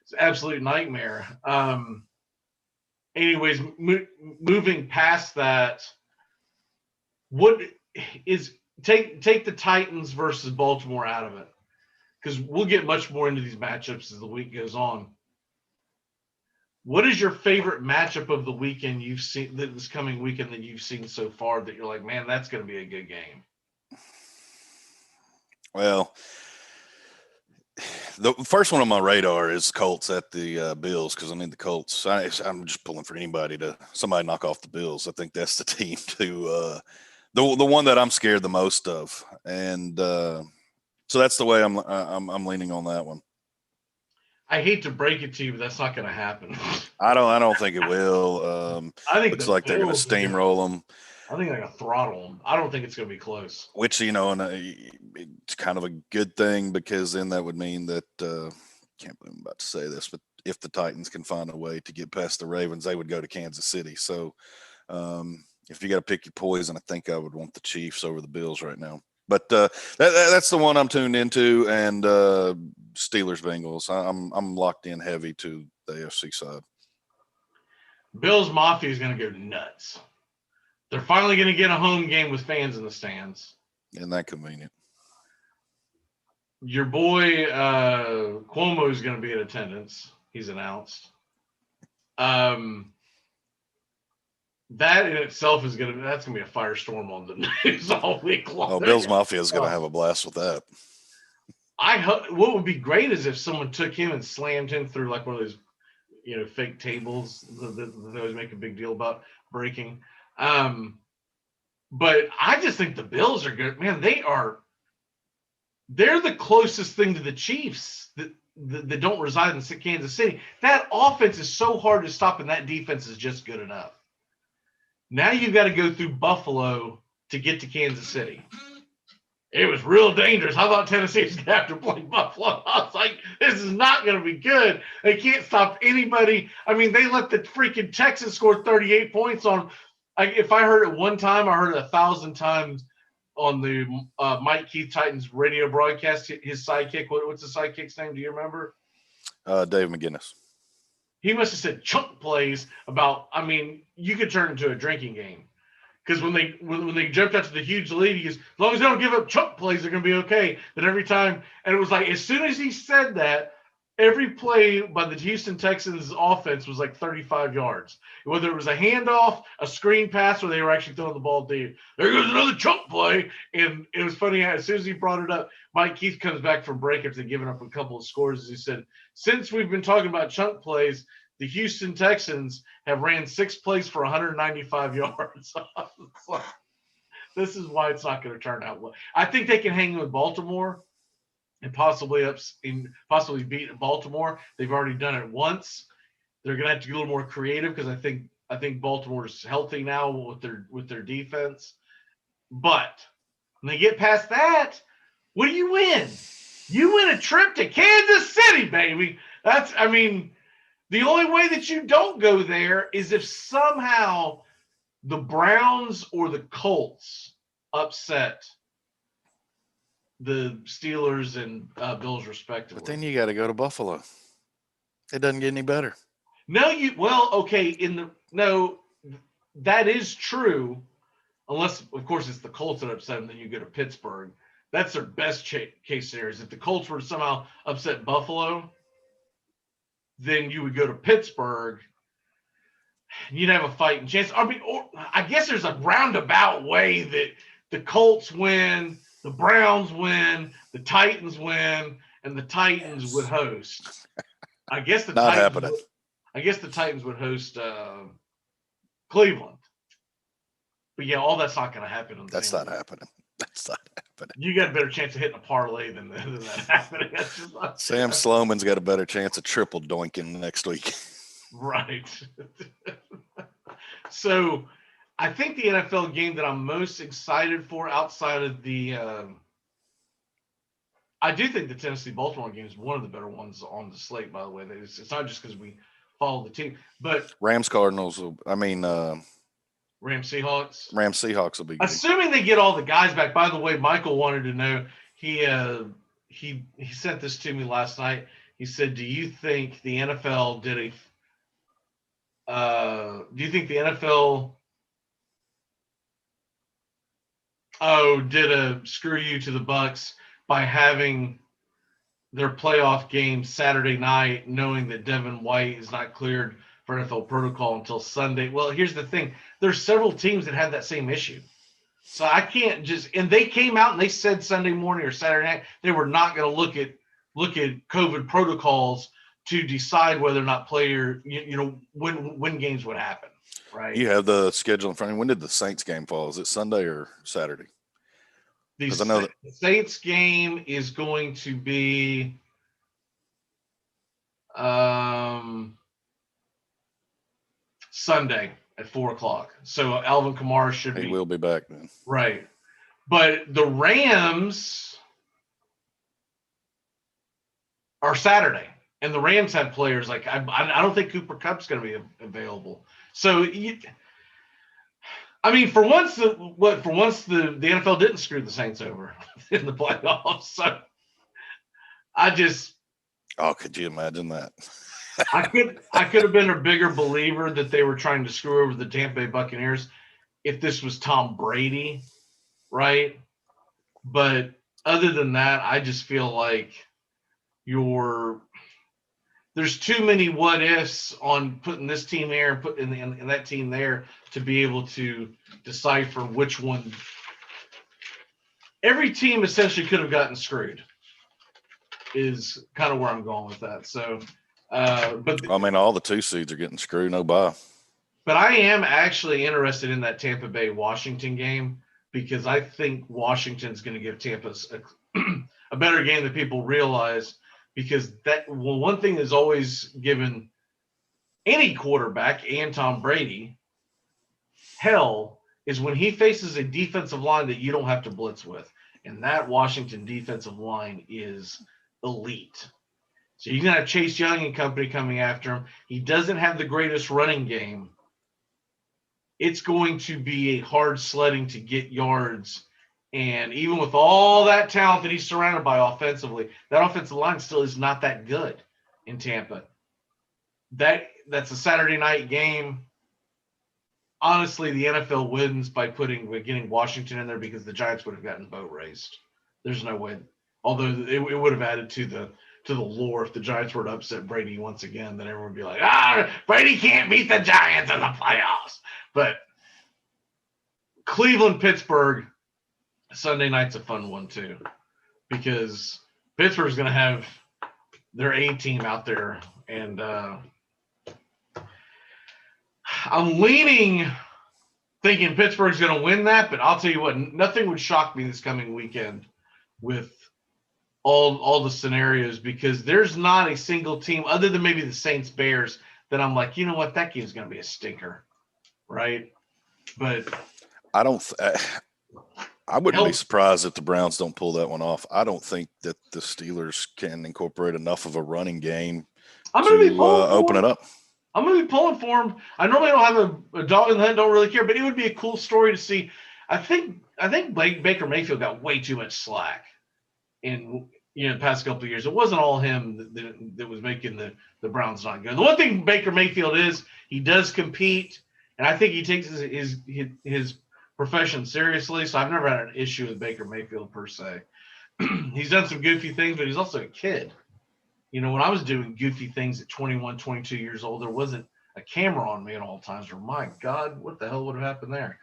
it's an absolute nightmare. Anyways, moving past that, what is take the Titans versus Baltimore out of it, because we'll get much more into these matchups as the week goes on. What is your favorite matchup of the weekend you've seen, this coming weekend, that you've seen so far, that you're like, man, that's going to be a good game? Well, the first one on my radar is Colts at the Bills, because I mean the Colts. I'm just pulling for somebody knock off the Bills. I think that's the team to the one that I'm scared the most of, and so that's the way I'm leaning on that one. I hate to break it to you, but that's not going to happen. I don't think it will. I think looks like they're going to steamroll them. I think they're going to throttle them. I don't think it's going to be close. Which, and it's kind of a good thing, because then that would mean that can't believe I'm about to say this, but if the Titans can find a way to get past the Ravens, they would go to Kansas City. So if you got to pick your poison, I think I would want the Chiefs over the Bills right now. But that's the one I'm tuned into, and Steelers Bengals. I'm locked in heavy to the AFC side. Bills Mafia is going to go nuts. They're finally going to get a home game with fans in the stands. Isn't that convenient? Your boy Cuomo is going to be in attendance. He's announced. That in itself is going to be a firestorm on the news all week long. Oh, Bills Mafia is going to have a blast with that. I hope. What would be great is if someone took him and slammed him through like one of those, fake tables that they always make a big deal about breaking. But I just think the Bills are good. Man, they're the closest thing to the Chiefs that don't reside in Kansas City. That offense is so hard to stop, and that defense is just good enough. Now you've got to go through Buffalo to get to Kansas City. It was real dangerous. I thought Tennessee was going to have to play Buffalo. I was like, this is not going to be good. They can't stop anybody. I mean, they let the freaking Texans score 38 points on. If I heard it one time, I heard it 1,000 times on the Mike Keith Titans radio broadcast. His sidekick, what's the sidekick's name? Do you remember? Dave McGinnis. He must have said chunk plays about. I mean, you could turn it into a drinking game. Because when they jumped out to the huge lead, he goes, as long as they don't give up chunk plays, they're going to be okay. But every time, and it was like, as soon as he said that, every play by the Houston Texans offense was like 35 yards. Whether it was a handoff, a screen pass, or they were actually throwing the ball deep. There goes another chunk play. And it was funny, as soon as he brought it up, Mike Keith comes back from break after giving up a couple of scores. He said, since we've been talking about chunk plays, the Houston Texans have ran 6 plays for 195 yards. This is why it's not going to turn out well. I think they can hang with Baltimore and possibly beat Baltimore. They've already done it once. They're going to have to get a little more creative because I think Baltimore's healthy now with their defense. But when they get past that, what do you win? You win a trip to Kansas City, baby. The only way that you don't go there is if somehow the Browns or the Colts upset the Steelers and Bills respectively. But then you got to go to Buffalo. It doesn't get any better. That is true, unless of course it's the Colts that upset them. Then you go to Pittsburgh. That's their best case scenario. If the Colts were to somehow upset Buffalo, then you would go to Pittsburgh. You'd have a fighting chance. I guess there's a roundabout way that the Colts win, the Browns win, the Titans win, and the Titans would host. I guess the Titans would host Cleveland. But yeah, all that's not going to happen. That's not happening. You got a better chance of hitting a parlay than that happening. Sam Sloman's got a better chance of triple doinking next week. Right. So I think the NFL game that I'm most excited for outside of the I do think the Tennessee-Baltimore game is one of the better ones on the slate, by the way. It's not just because we follow the team. But Rams-Cardinals, Rams-Seahawks. Rams-Seahawks will be good. Assuming they get all the guys back. By the way, Michael wanted to know, he sent this to me last night. He said, do you think the NFL did a screw you to the Bucs by having their playoff game Saturday night, knowing that Devin White is not cleared for NFL protocol until Sunday? Well, here's the thing. There's several teams that had that same issue. So I can't and they came out and they said Sunday morning or Saturday night, they were not going to look at COVID protocols to decide whether or not when games would happen. Right. You have the schedule in front of you. When did the Saints game fall? Is it Sunday or Saturday? The Saints game is going to be Sunday at 4:00. So Alvin Kamara He will be back then. Right. But the Rams are Saturday. And the Rams have players I don't think Cooper Kupp's going to be available. So I mean, for once the NFL didn't screw the Saints over in the playoffs. So could you imagine that? I could have been a bigger believer that they were trying to screw over the Tampa Bay Buccaneers if this was Tom Brady, right? But other than that, I just feel like there's too many what ifs on putting this team here and putting that team there to be able to decipher which one. Every team essentially could have gotten screwed. Is kind of where I'm going with that. So, but I mean, all the 2 seeds are getting screwed. No bye. But I am actually interested in that Tampa Bay Washington game because I think Washington's going to give Tampa a better game than people realize. Because one thing is always given any quarterback and Tom Brady hell is when he faces a defensive line that you don't have to blitz with, and that Washington defensive line is elite. So you're going to have Chase Young and company coming after him. He doesn't have the greatest running game. It's going to be a hard sledding to get yards. And even with all that talent that he's surrounded by offensively, that offensive line still is not that good in Tampa. That's a Saturday night game. Honestly, the NFL wins by getting Washington in there because the Giants would have gotten boat raced. There's no way. Although it would have added to the lore if the Giants were to upset Brady once again, then everyone would be like, Brady can't beat the Giants in the playoffs. But Cleveland-Pittsburgh, Sunday night's a fun one too, because Pittsburgh's going to have their A team out there, and I'm thinking Pittsburgh's going to win that. But I'll tell you what, nothing would shock me this coming weekend with all the scenarios, because there's not a single team other than maybe the Saints Bears that I'm like, you know what, that game's going to be a stinker, right? But I wouldn't be surprised if the Browns don't pull that one off. I don't think that the Steelers can incorporate enough of a running game to open it up. I'm going to be pulling for him. I normally don't have a dog in the hunt, don't really care, but it would be a cool story to see. I think Baker Mayfield got way too much slack in the past couple of years. It wasn't all him that was making the Browns not good. The one thing Baker Mayfield is, he does compete, and I think he takes his profession seriously, so I've never had an issue with Baker Mayfield per se. He's done some goofy things, but he's also a kid. When I was doing goofy things at 21, 22 years old, there wasn't a camera on me at all times. Or my God, what the hell would have happened there?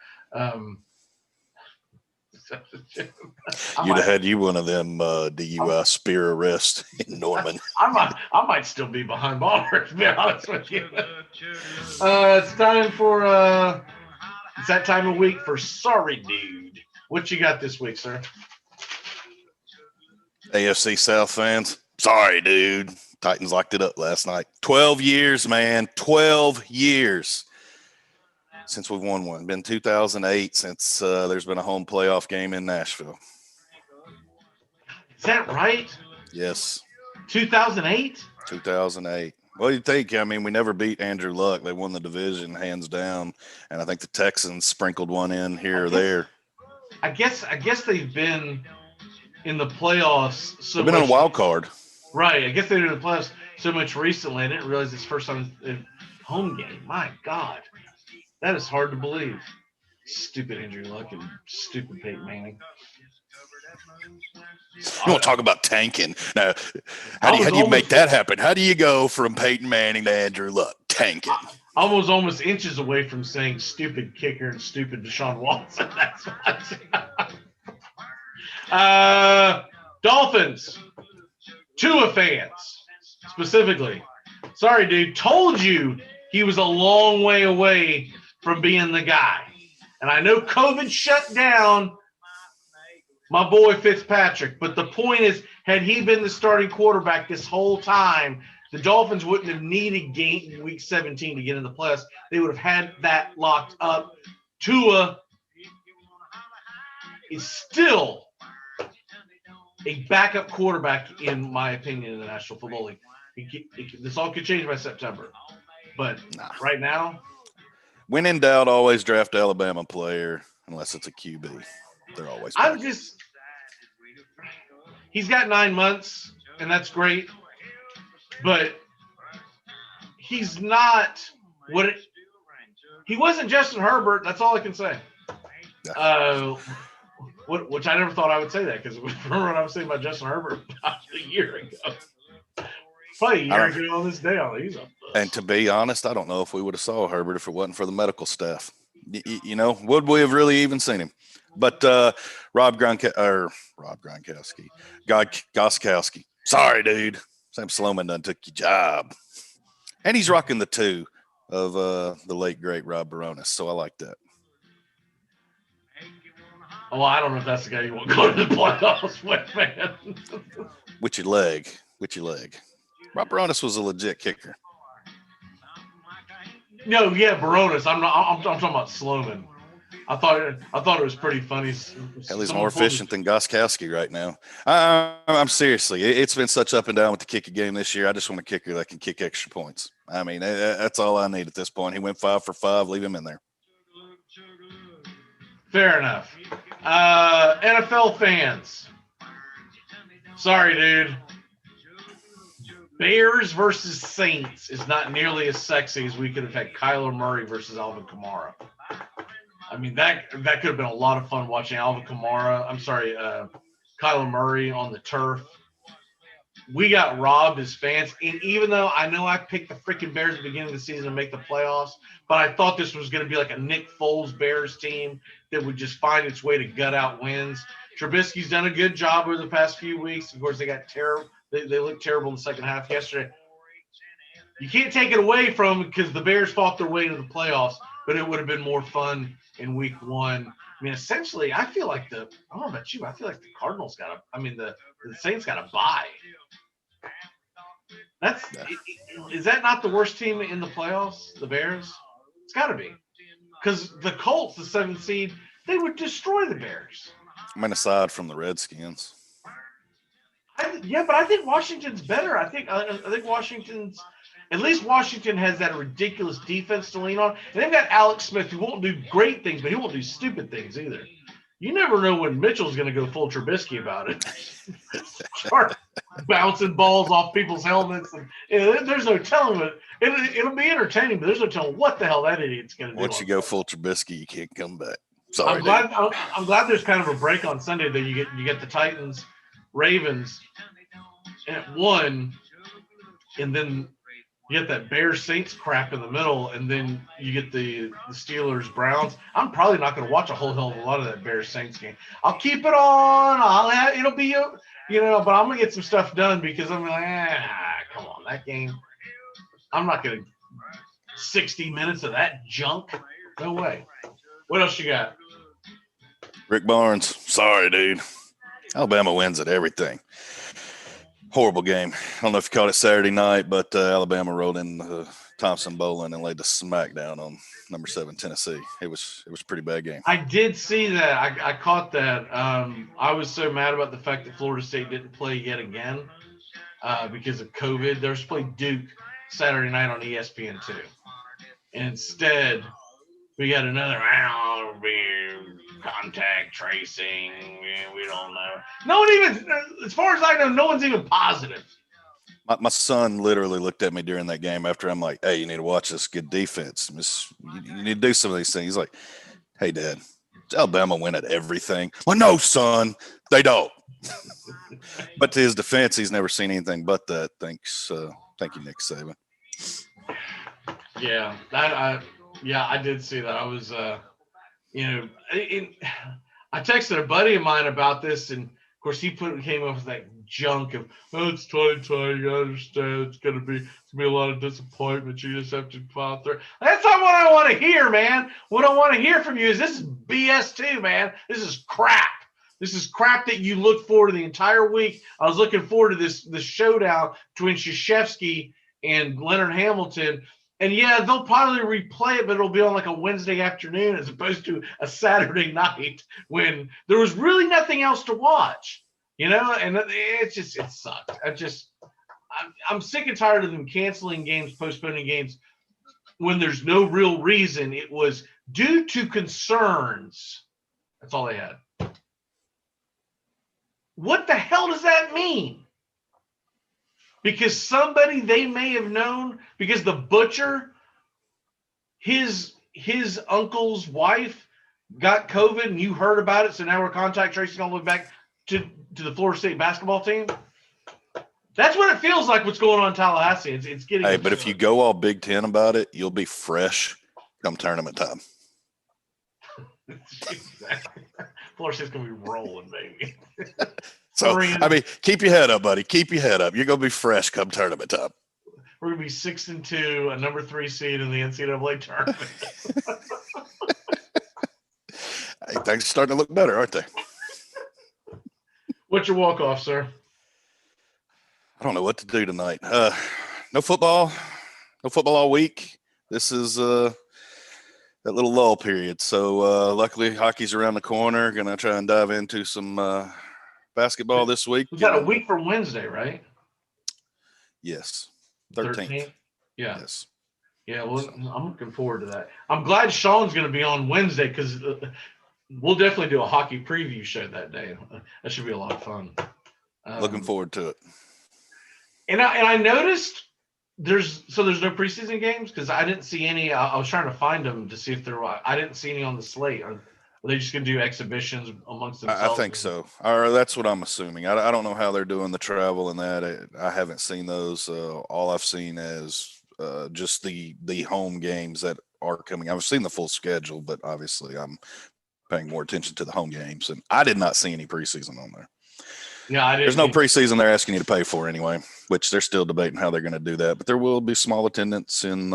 You'd have had you one of them DUI spear arrest in Norman. I might still be behind bars, to be honest with you. It's time for it's that time of week for Sorry Dude. What you got this week, sir? AFC South fans, sorry, dude. Titans locked it up last night. 12 years, man. 12 years since we've won one. Been 2008 since there's been a home playoff game in Nashville. Is that right? Yes. 2008? 2008. What do you think? I mean, we never beat Andrew Luck. They won the division hands down, and I think the Texans sprinkled one in here or there. I guess they've been in the playoffs. They've been on a wild card. Right. I guess they've been in the playoffs so much recently. I didn't realize it's first time home game. My God. That is hard to believe. Stupid Andrew Luck and stupid Peyton Manning. You want to talk about tanking? Now, how do you make that happen? How do you go from Peyton Manning to Andrew Luck? Tanking. I was almost inches away from saying stupid kicker and stupid Deshaun Watson. That's what. Dolphins. Tua fans, specifically. Sorry, dude. Told you he was a long way away from being the guy. And I know COVID shut down my boy Fitzpatrick, but the point is, had he been the starting quarterback this whole time, the Dolphins wouldn't have needed game week 17 to get in the playoffs. They would have had that locked up. Tua is still a backup quarterback, in my opinion, in the National Football League. This all could change by September. But right now, When in doubt, always draft Alabama player unless it's a QB. They're always. He's got 9 months, and that's great, but he's not he wasn't Justin Herbert. That's all I can say. Which I never thought I would say that, because remember when I was saying about Justin Herbert about a year ago. Probably a year ago on this day, and to be honest, I don't know if we would have saw Herbert if it wasn't for the medical staff. You know, would we have really even seen him? But Rob Gronkowski, Goskowski. Sorry, dude. Sam Sloman done took your job. And he's rocking the 2 of the late, great Rob Baronis. So I like that. Oh, I don't know if that's the guy you want to go to the playoffs with, man. With your leg. Rob Baronis was a legit kicker. No, yeah, Baronis. I'm talking about Sloman. I thought it was pretty funny. Hell, he's more efficient than Goskowski right now. I'm seriously. It's been such up and down with the kicker game this year. I just want a kicker that can kick extra points. I mean, that's all I need at this point. He went 5 for 5. Leave him in there. Fair enough. NFL fans. Sorry, dude. Bears versus Saints is not nearly as sexy as we could have had Kyler Murray versus Alvin Kamara. I mean, that could have been a lot of fun watching Kyler Murray on the turf. We got robbed as fans. And even though I know I picked the freaking Bears at the beginning of the season to make the playoffs, but I thought this was going to be like a Nick Foles Bears team that would just find its way to gut out wins. Trubisky's done a good job over the past few weeks. Of course, they got terrible. They looked terrible in the second half yesterday. You can't take it away from them because the Bears fought their way to the playoffs, but it would have been more fun in week 1. I mean, essentially, I feel like I don't know about you, I feel like the Cardinals the Saints got a bye. Is that not the worst team in the playoffs, the Bears? It's got to be. Because the Colts, the 7th seed, they would destroy the Bears. I mean, aside from the Redskins. But I think Washington's better. I think Washington has that ridiculous defense to lean on. And they've got Alex Smith, who won't do great things, but he won't do stupid things either. You never know when Mitchell's going to go full Trubisky about it. Start bouncing balls off people's helmets. And there's no telling it. It'll be entertaining, but there's no telling what the hell that idiot's going to do. Once you go full Trubisky, you can't come back. Sorry, I'm glad there's kind of a break on Sunday that you get the Titans, Ravens at 1, and then you get that Bears Saints crap in the middle, and then you get the Steelers Browns. I'm probably not going to watch a whole hell of a lot of that Bears Saints game. I'll keep it on. It'll be but I'm going to get some stuff done because I'm like, come on, that game. I'm not going to 60 minutes of that junk. No way. What else you got? Rick Barnes. Sorry, dude. Alabama wins at everything. Horrible game. I don't know if you caught it Saturday night, but Alabama rolled in Thompson Bowling and laid the smack down on number 7 Tennessee. It was a pretty bad game. I did see that. I caught that. I was so mad about the fact that Florida State didn't play yet again because of COVID. They were supposed to play Duke Saturday night on ESPN2. And instead, we got another contact tracing. We don't know. No one even, as far as I know, no one's even positive. My son literally looked at me during that game after I'm like, hey, you need to watch this good defense. You need to do some of these things. He's like, hey, Dad, does Alabama win at everything? Well, no, son, they don't. But to his defense, he's never seen anything but that. Thank you, Nick Saban. Yeah, I did see that. I was, I texted a buddy of mine about this, and of course he came up with that junk of, it's 2020, you understand, it's gonna be a lot of disappointment. You just have to plow through. That's not what I want to hear, man. What I want to hear from you is this is BS too, man. This is crap. This is crap that you look forward to the entire week. I was looking forward to this showdown between Krzyzewski and Leonard Hamilton. And yeah, they'll probably replay it, but it'll be on like a Wednesday afternoon as opposed to a Saturday night when there was really nothing else to watch, and it sucked. I'm sick and tired of them canceling games, postponing games when there's no real reason. It was due to concerns. That's all they had. What the hell does that mean? Because somebody they may have known, because the butcher, his uncle's wife got COVID and you heard about it, so now we're contact tracing all the way back to the Florida State basketball team. That's what it feels like what's going on in Tallahassee. It's getting Hey, but if you go all Big Ten about it, you'll be fresh come tournament time. Exactly. Florida State's going to be rolling, baby. So, I mean, keep your head up, buddy. Keep your head up. You're going to be fresh come tournament time. We're going to be 6-2, a number 3 seed in the NCAA tournament. Hey, things are starting to look better, aren't they? What's your walk-off, sir? I don't know what to do tonight. No football. No football all week. This is that little lull period. So luckily, hockey's around the corner. Going to try and dive into some basketball this week. We got a week from Wednesday, right? Yes. 13th. Yeah. Yes. Yeah, well, I'm looking forward to that. I'm glad Sean's going to be on Wednesday because we'll definitely do a hockey preview show that day. That should be a lot of fun. Looking forward to it. And I noticed there's no preseason games because I didn't see any. I was trying to find them to see if there were. I didn't see any on the slate. Are they just going to do exhibitions amongst themselves? I think so. Or that's what I'm assuming. I don't know how they're doing the travel and that. I haven't seen those. All I've seen is just the home games that are coming. I've seen the full schedule, but obviously I'm paying more attention to the home games. And I did not see any preseason on there. Yeah, I didn't. There's no preseason they're asking you to pay for anyway, which they're still debating how they're going to do that. But there will be small attendance in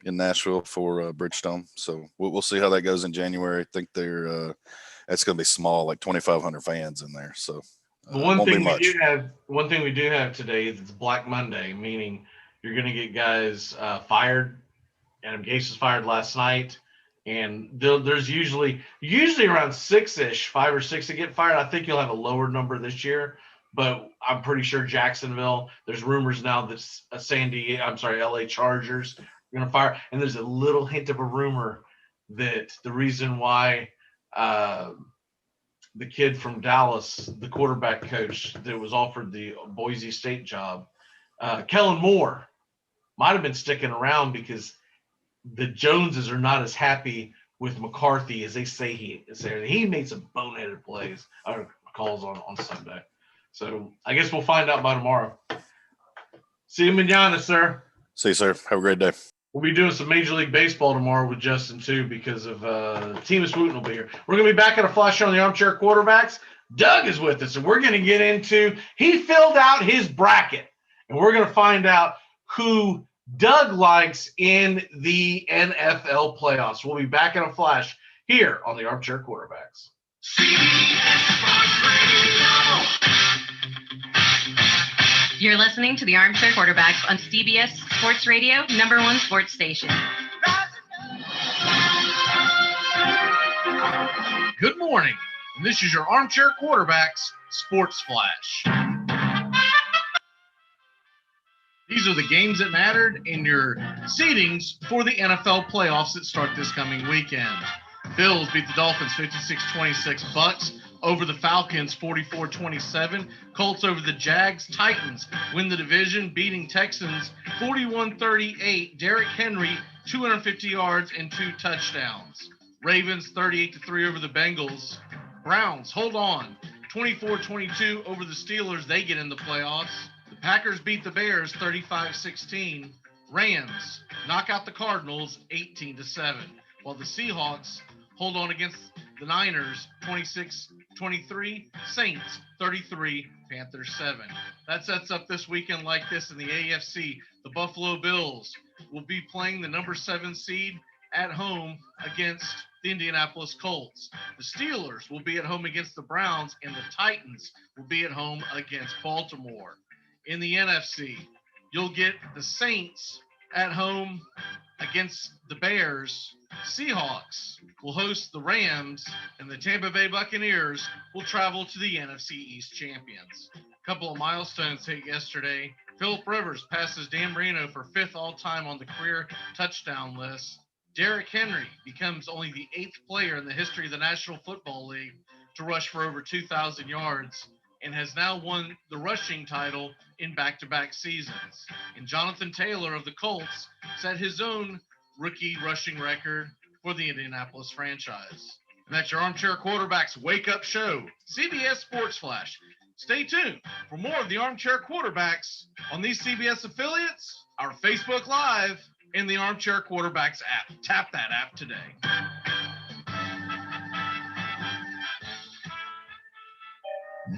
Nashville for Bridgestone. So we'll see how that goes in January. I think that's going to be small, like 2,500 fans in there. So one thing we do have today is it's Black Monday, meaning you're going to get guys fired. Adam Gase was fired last night, and there's usually around 6-ish, 5 or 6 that get fired. I think you'll have a lower number this year, but I'm pretty sure Jacksonville. There's rumors now that LA Chargers are going to fire, and there's a little hint of a rumor that the reason why the kid from Dallas, the quarterback coach that was offered the Boise State job, Kellen Moore, might have been sticking around because the Joneses are not as happy with McCarthy as they say he is. He made some boneheaded calls on Sunday. So I guess we'll find out by tomorrow. See you manana, sir. See you, sir. Have a great day. We'll be doing some Major League Baseball tomorrow with Justin, too, because of Teamus Wooten will be here. We're going to be back at a flash show on the Armchair Quarterbacks. Doug is with us, and we're going to get into – he filled out his bracket, and we're going to find out who Doug likes in the NFL playoffs. We'll be back in a flash here on the Armchair Quarterbacks. You're listening to the Armchair Quarterbacks on CBS Sports Radio, #1 sports station. Good morning, and this is your Armchair Quarterbacks Sports Flash. These are the games that mattered in your seedings for the NFL playoffs that start this coming weekend. Bills beat the Dolphins 56-26. Bucks over the Falcons 44-27. Colts over the Jags. Titans win the division, beating Texans 41-38. Derrick Henry 250 yards and 2 touchdowns. Ravens 38-3 over the Bengals. Browns hold on 24-22 over the Steelers. They get in the playoffs. The Packers beat the Bears 35-16. Rams knock out the Cardinals 18-7. While the Seahawks hold on against the Niners 26-23. Saints 33, Panthers 7. That sets up this weekend like this in the AFC. The Buffalo Bills will be playing the number 7 seed at home against the Indianapolis Colts. The Steelers will be at home against the Browns, and the Titans will be at home against Baltimore. In the NFC, you'll get the Saints at home against the Bears. Seahawks will host the Rams, and the Tampa Bay Buccaneers will travel to the NFC East champions. A couple of milestones hit yesterday. Phillip Rivers passes Dan Marino for 5th all-time on the career touchdown list. Derrick Henry becomes only the 8th player in the history of the National Football League to rush for over 2,000 yards and has now won the rushing title in back-to-back seasons. And Jonathan Taylor of the Colts set his own rookie rushing record for the Indianapolis franchise. And that's your Armchair Quarterbacks Wake-Up Show, CBS Sports Flash. Stay tuned for more of the Armchair Quarterbacks on these CBS affiliates, our Facebook Live, and the Armchair Quarterbacks app. Tap that app today.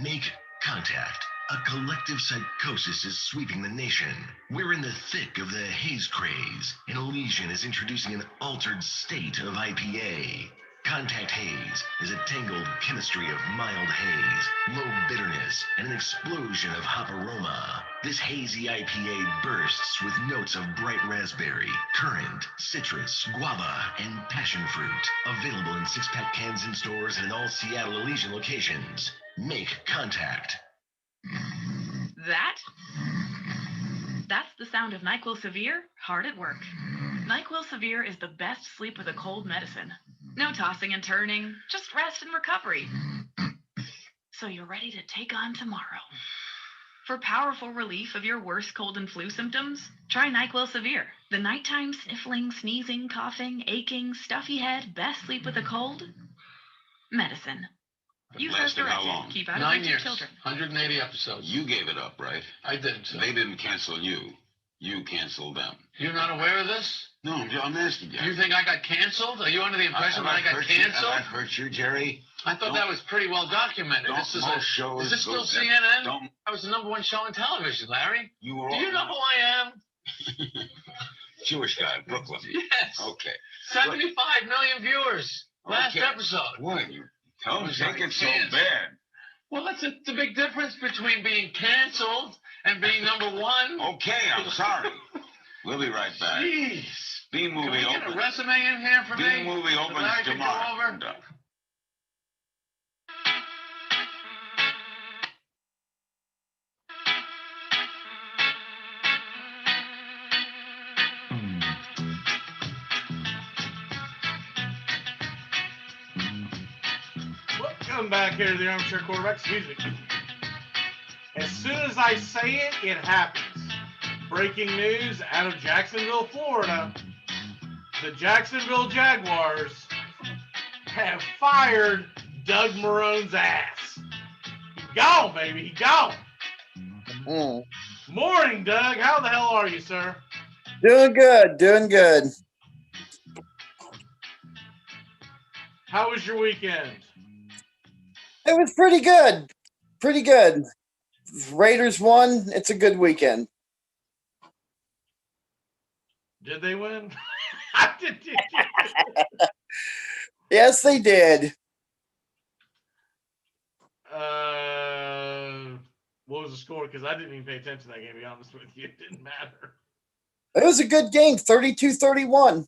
Make contact. A collective psychosis is sweeping the nation. We're in the thick of the haze craze, and Elysian is introducing an altered state of IPA. Contact Haze is a tangled chemistry of mild haze, low bitterness, and an explosion of hop aroma. This hazy IPA bursts with notes of bright raspberry, currant, citrus, guava, and passion fruit. Available in 6-pack cans in stores and in all Seattle Elysian locations. Make contact. That's the sound of NyQuil Severe hard at work. NyQuil Severe is the best sleep with a cold medicine. No tossing and turning, just rest and recovery. So you're ready to take on tomorrow. For powerful relief of your worst cold and flu symptoms, try NyQuil Severe. The nighttime sniffling, sneezing, coughing, aching, stuffy head, best sleep with a cold medicine. Use as Lasted how directed. long? Keep out of 9 reach of years. children. 180 episodes. You gave it up, right? I did. They didn't cancel you. You canceled them. You're not aware of this? No, I'm asking you. You think I got canceled? Are you under the impression that I got canceled? I've hurt you, Jerry. I thought that was pretty well documented. This is is this still CNN? That was the #1 show on television, Larry. Do you know who I am? Jewish guy, Brooklyn. Yes. Okay. 75 million viewers. Last episode. What? Don't take it so bad. Well, that's the big difference between being canceled and being #1. Okay, I'm sorry. We'll be right back. Jeez. B-movie opens. Can we get a resume in here for me? B-movie opens tomorrow. Welcome back here to the Armchair Quarterback. Excuse me. As soon as I say it, it happens. Breaking news out of Jacksonville, Florida. The Jacksonville Jaguars have fired Doug Marone's ass. He's gone, baby. He's gone. Morning, Doug. How the hell are you, sir? Doing good. Doing good. How was your weekend? It was pretty good. Pretty good. Raiders won. It's a good weekend. Did they win? Yes, they did. What was the score? Because I didn't even pay attention to that game, to be honest with you. It didn't matter. It was a good game, 32-31.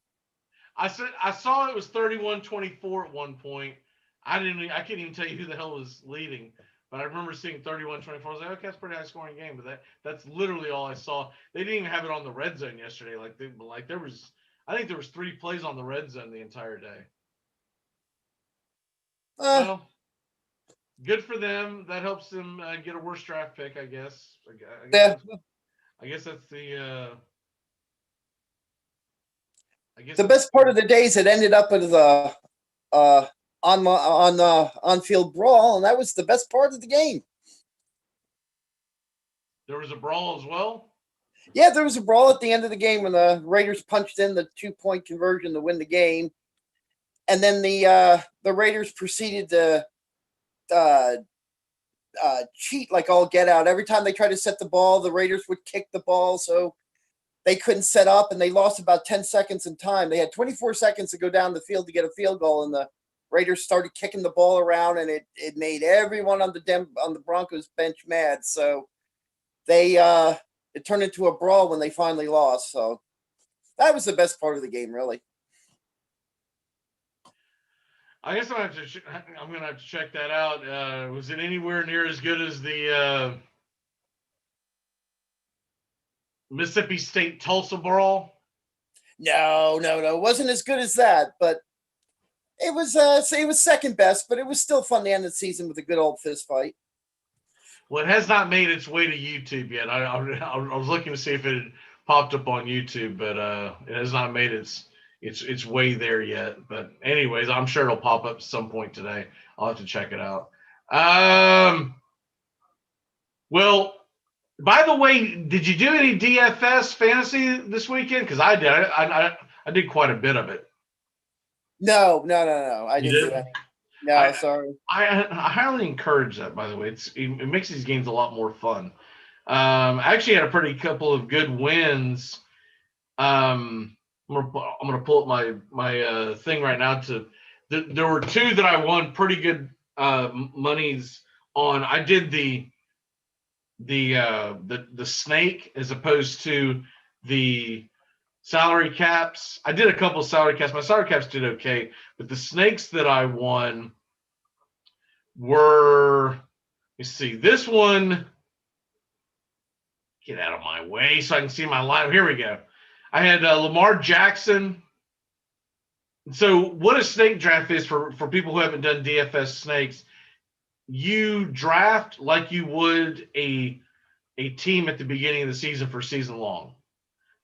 I saw it was 31-24 at one point. I can't even tell you who the hell was leading, but I remember seeing 31-24. I was like, okay, that's a pretty high scoring game, but that's literally all I saw. They didn't even have it on the red zone yesterday. I think there was 3 plays on the red zone the entire day. Well, good for them. That helps them get a worse draft pick, I guess. I guess that's the. The best part of the day is it ended up with the on-field brawl, and that was the best part of the game. There was a brawl as well? Yeah, there was a brawl at the end of the game when the Raiders punched in the 2-point conversion to win the game. And then the Raiders proceeded to cheat like all get out. Every time they tried to set the ball, the Raiders would kick the ball, so they couldn't set up, and they lost about 10 seconds in time. They had 24 seconds to go down the field to get a field goal, and the Raiders started kicking the ball around, and it made everyone on the Broncos bench mad. So it turned into a brawl when they finally lost. So that was the best part of the game, really. I guess I'm gonna have to check that out. Was it anywhere near as good as the Mississippi State Tulsa brawl? No. It wasn't as good as that, but it was second best, but it was still fun to end the season with a good old fist fight. Well, it has not made its way to YouTube yet. I was looking to see if it had popped up on YouTube, but it has not made its way there yet. But anyways, I'm sure it'll pop up at some point today. I'll have to check it out. Well, by the way, did you do any DFS fantasy this weekend? Because I did. I did quite a bit of it. No. I didn't do any. No, sorry. I highly encourage that, by the way. It makes these games a lot more fun. I actually had a pretty couple of good wins. I'm gonna pull up my thing right now. There were two that I won pretty good monies on. I did the snake as opposed to the salary caps. I did a couple of salary caps. My salary caps did okay, but the snakes that I won were, let's see, this one, get out of my way so I can see my line. Here we go. I had Lamar Jackson. So what a snake draft is for people who haven't done DFS snakes, you draft like you would a team at the beginning of the season for season long.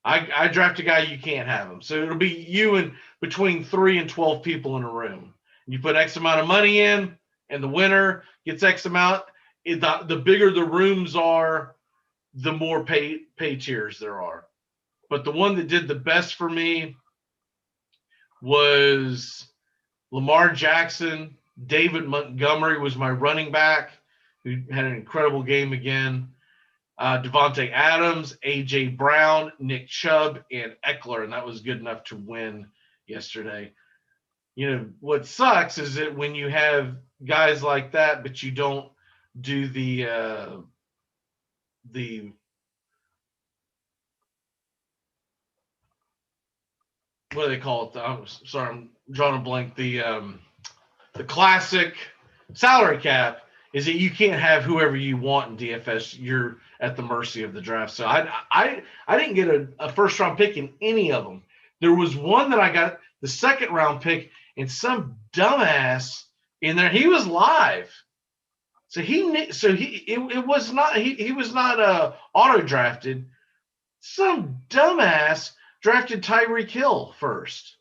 I draft a guy, you can't have him. So it'll be you and between 3 and 12 people in a room. You put X amount of money in, and the winner gets X amount. The bigger the rooms are, the more pay tiers there are. But the one that did the best for me was Lamar Jackson. David Montgomery was my running back, who had an incredible game again. Devontae Adams, A.J. Brown, Nick Chubb, and Eckler, and that was good enough to win yesterday. You know, what sucks is that when you have guys like that, but you don't do the what do they call it? I'm sorry, I'm drawing a blank. The classic salary cap is that you can't have whoever you want in DFS. You're at the mercy of the draft. So I didn't get a first round pick in any of them. There was one that I got the second round pick, and some dumbass in there. He was live, so he was not auto drafted. Some dumbass drafted Tyreek Hill first.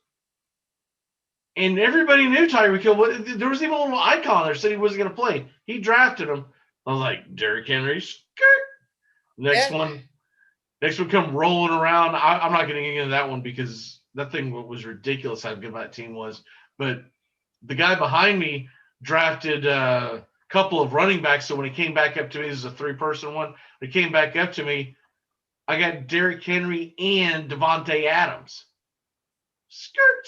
And everybody knew Tyreek Hill. There was even a little icon there said he wasn't going to play. He drafted him. I was like, Derrick Henry, skirt. Next one come rolling around. I'm not going to get into that one because that thing was ridiculous how good that team was. But the guy behind me drafted a couple of running backs. So when he came back up to me, this is a 3-person one. When he came back up to me, I got Derrick Henry and Devontae Adams. Skirt.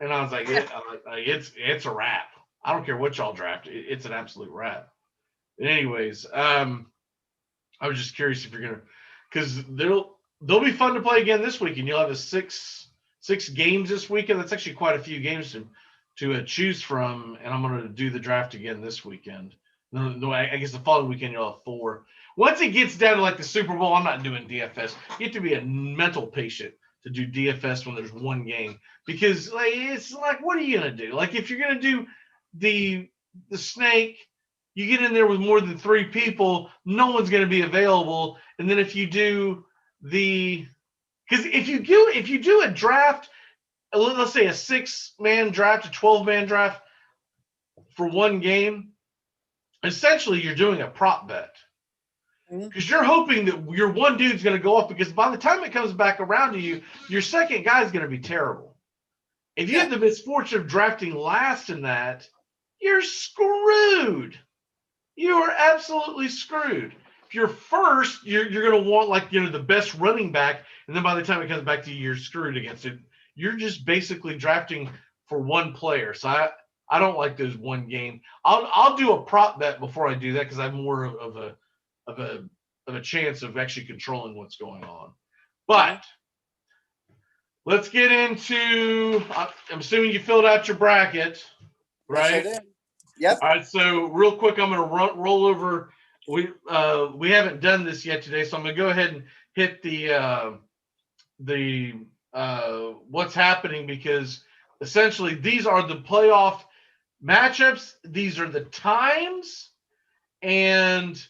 And I was like, it's a wrap. I don't care what y'all draft. It's an absolute wrap. But anyways, I was just curious if you're going to, because they'll be fun to play again this weekend. You'll have six games this weekend. That's actually quite a few games to choose from. And I'm going to do the draft again this weekend. No, I guess the following weekend you'll have 4. Once it gets down to like the Super Bowl, I'm not doing DFS. You have to be a mental patient to do DFS when there's one game, because like it's like, what are you gonna do? Like if you're gonna do the snake, you get in there with more than 3 people, no one's gonna be available. And then if you do because if you do a draft, let's say a 6-man draft, a 12-man draft for one game, essentially you're doing a prop bet. Because you're hoping that your one dude's going to go off, because by the time it comes back around to you, your second guy is going to be terrible. If you have the misfortune of drafting last in that, you're screwed. You are absolutely screwed. If you're first, you're going to want the best running back, and then by the time it comes back to you, you're screwed against it. You're just basically drafting for one player. So I don't like those one game. I'll do a prop bet before I do that, because I have more of a chance of actually controlling what's going on. But let's get into, I'm assuming you filled out your bracket, right? Yes, I did. Yep. All right, so real quick, I'm going to roll over. We haven't done this yet today, so I'm going to go ahead and hit the what's happening, because essentially these are the playoff matchups. These are the times, and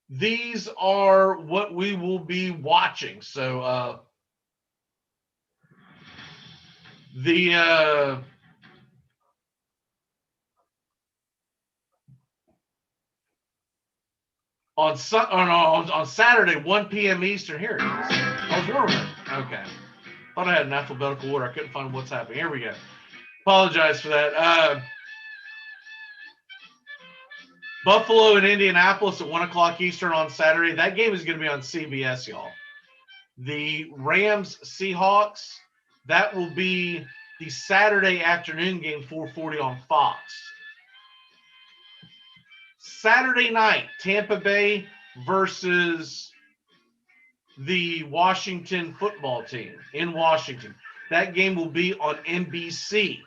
these are what we will be watching. So on Saturday, 1 p.m. Eastern. Here it is. I was wondering. Okay. Thought I had an alphabetical order. I couldn't find what's happening. Here we go. Apologize for that. Buffalo and Indianapolis at 1 o'clock Eastern on Saturday. That game is going to be on CBS, y'all. The Rams Seahawks, that will be the Saturday afternoon game, 4:40 on Fox. Saturday night, Tampa Bay versus the Washington football team in Washington. That game will be on NBC.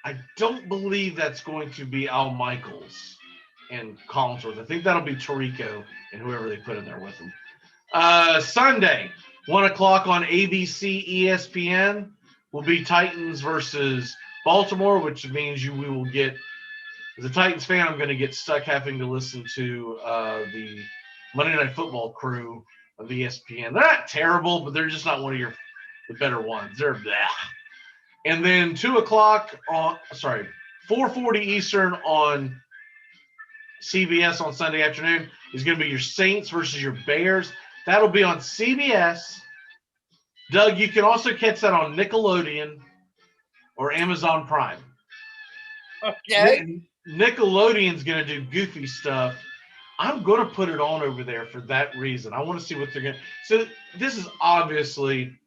I don't believe that's going to be Al Michaels and Collinsworth. I think that'll be Tirico and whoever they put in there with him. Sunday, 1 o'clock on ABC ESPN will be Titans versus Baltimore, which means we will get, as a Titans fan, I'm going to get stuck having to listen to the Monday Night Football crew of ESPN. They're not terrible, but they're just not one of the better ones. They're blah. And then 4:40 Eastern on CBS on Sunday afternoon is going to be your Saints versus your Bears. That'll be on CBS. Doug, you can also catch that on Nickelodeon or Amazon Prime. Okay. Nickelodeon's going to do goofy stuff. I'm going to put it on over there for that reason. I want to see what they're going to. So this is obviously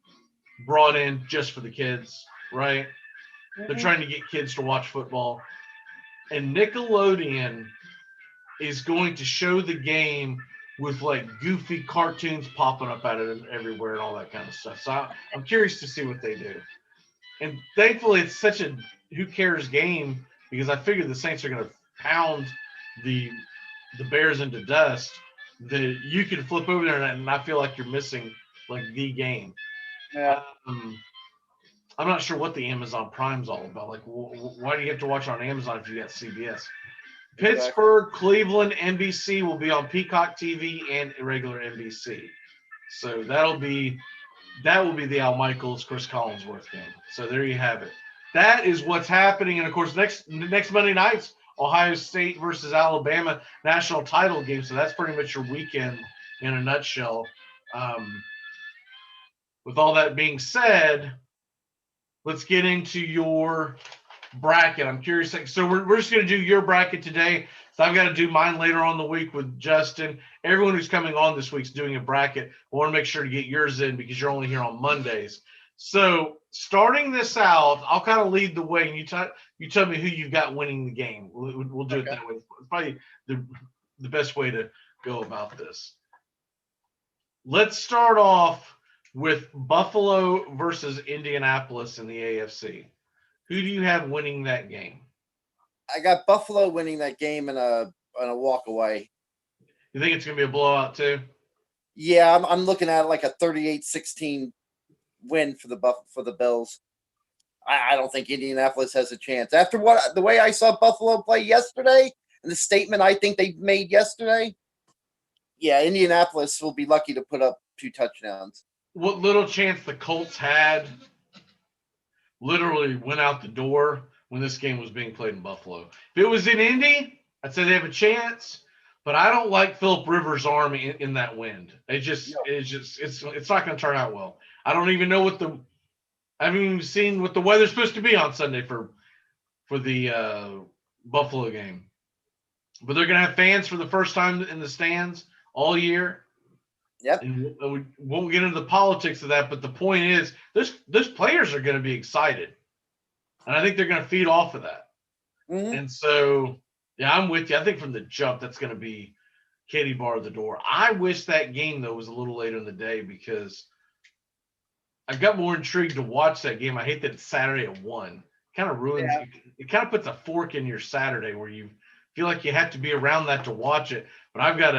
brought in just for the kids, right? They're trying to get kids to watch football. And Nickelodeon is going to show the game with like goofy cartoons popping up out of it everywhere and all that kind of stuff. So I'm curious to see what they do. And thankfully, it's such a who cares game, because I figure the Saints are going to pound the Bears into dust, that you can flip over there and I feel like you're missing like the game. Yeah. I'm not sure what the Amazon Prime's all about. Like, why do you have to watch it on Amazon if you got CBS? Pittsburgh, Cleveland, NBC will be on Peacock TV and regular NBC. So that will be the Al Michaels, Chris Collinsworth game. So there you have it. That is what's happening. And of course, next Monday night's Ohio State versus Alabama national title game. So that's pretty much your weekend in a nutshell. With all that being said, let's get into your bracket. I'm curious. So we're just going to do your bracket today. So I've got to do mine later on the week with Justin. Everyone who's coming on this week's doing a bracket. I want to make sure to get yours in because you're only here on Mondays. So starting this out, I'll kind of lead the way, and you tell me who you've got winning the game. We'll do it that way. It's probably the best way to go about this. Let's start off with Buffalo versus Indianapolis in the AFC. Who do you have winning that game? I got Buffalo winning that game in a walk away. You think it's going to be a blowout too? Yeah, I'm looking at like a 38-16 win for the Bills. I don't think Indianapolis has a chance. After the way I saw Buffalo play yesterday and the statement I think they made yesterday, yeah, Indianapolis will be lucky to put up 2 touchdowns. What little chance the Colts had literally went out the door when this game was being played in Buffalo. If it was in Indy, I'd say they have a chance, but I don't like Phillip Rivers' arm in that wind. It's not going to turn out well. I don't even know I haven't even seen what the weather's supposed to be on Sunday for the Buffalo game. But they're going to have fans for the first time in the stands all year. Yep. And we won't get into the politics of that, but the point is, those players are going to be excited, and I think they're going to feed off of that. Mm-hmm. And so, yeah, I'm with you. I think from the jump, that's going to be Katie bar the door. I wish that game though was a little later in the day because I got more intrigued to watch that game. I hate that it's Saturday at 1. Kind of ruins. Yeah. It kind of puts a fork in your Saturday where you feel like you have to be around that to watch it. But I've got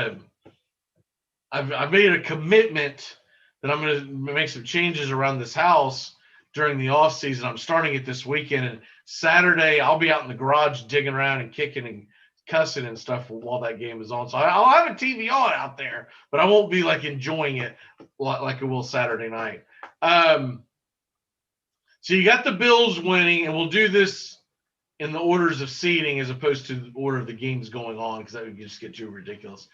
I've made a commitment that I'm going to make some changes around this house during the off season. I'm starting it this weekend, and Saturday I'll be out in the garage digging around and kicking and cussing and stuff while that game is on. So I'll have a TV on out there, but I won't be like enjoying it like I will Saturday night. So you got the Bills winning, and we'll do this in the orders of seeding as opposed to the order of the games going on, because that would just get too ridiculous.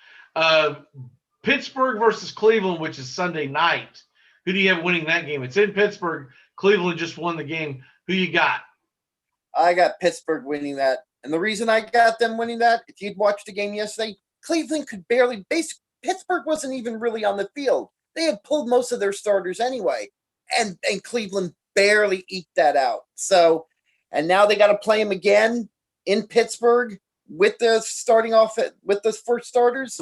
Pittsburgh versus Cleveland, which is Sunday night. Who do you have winning that game? It's in Pittsburgh. Cleveland just won the game. Who you got? I got Pittsburgh winning that. And the reason I got them winning that, if you'd watched the game yesterday, Cleveland could barely – Pittsburgh wasn't even really on the field. They had pulled most of their starters anyway. And Cleveland barely eked that out. So, and now they got to play them again in Pittsburgh with the starting off with the first starters.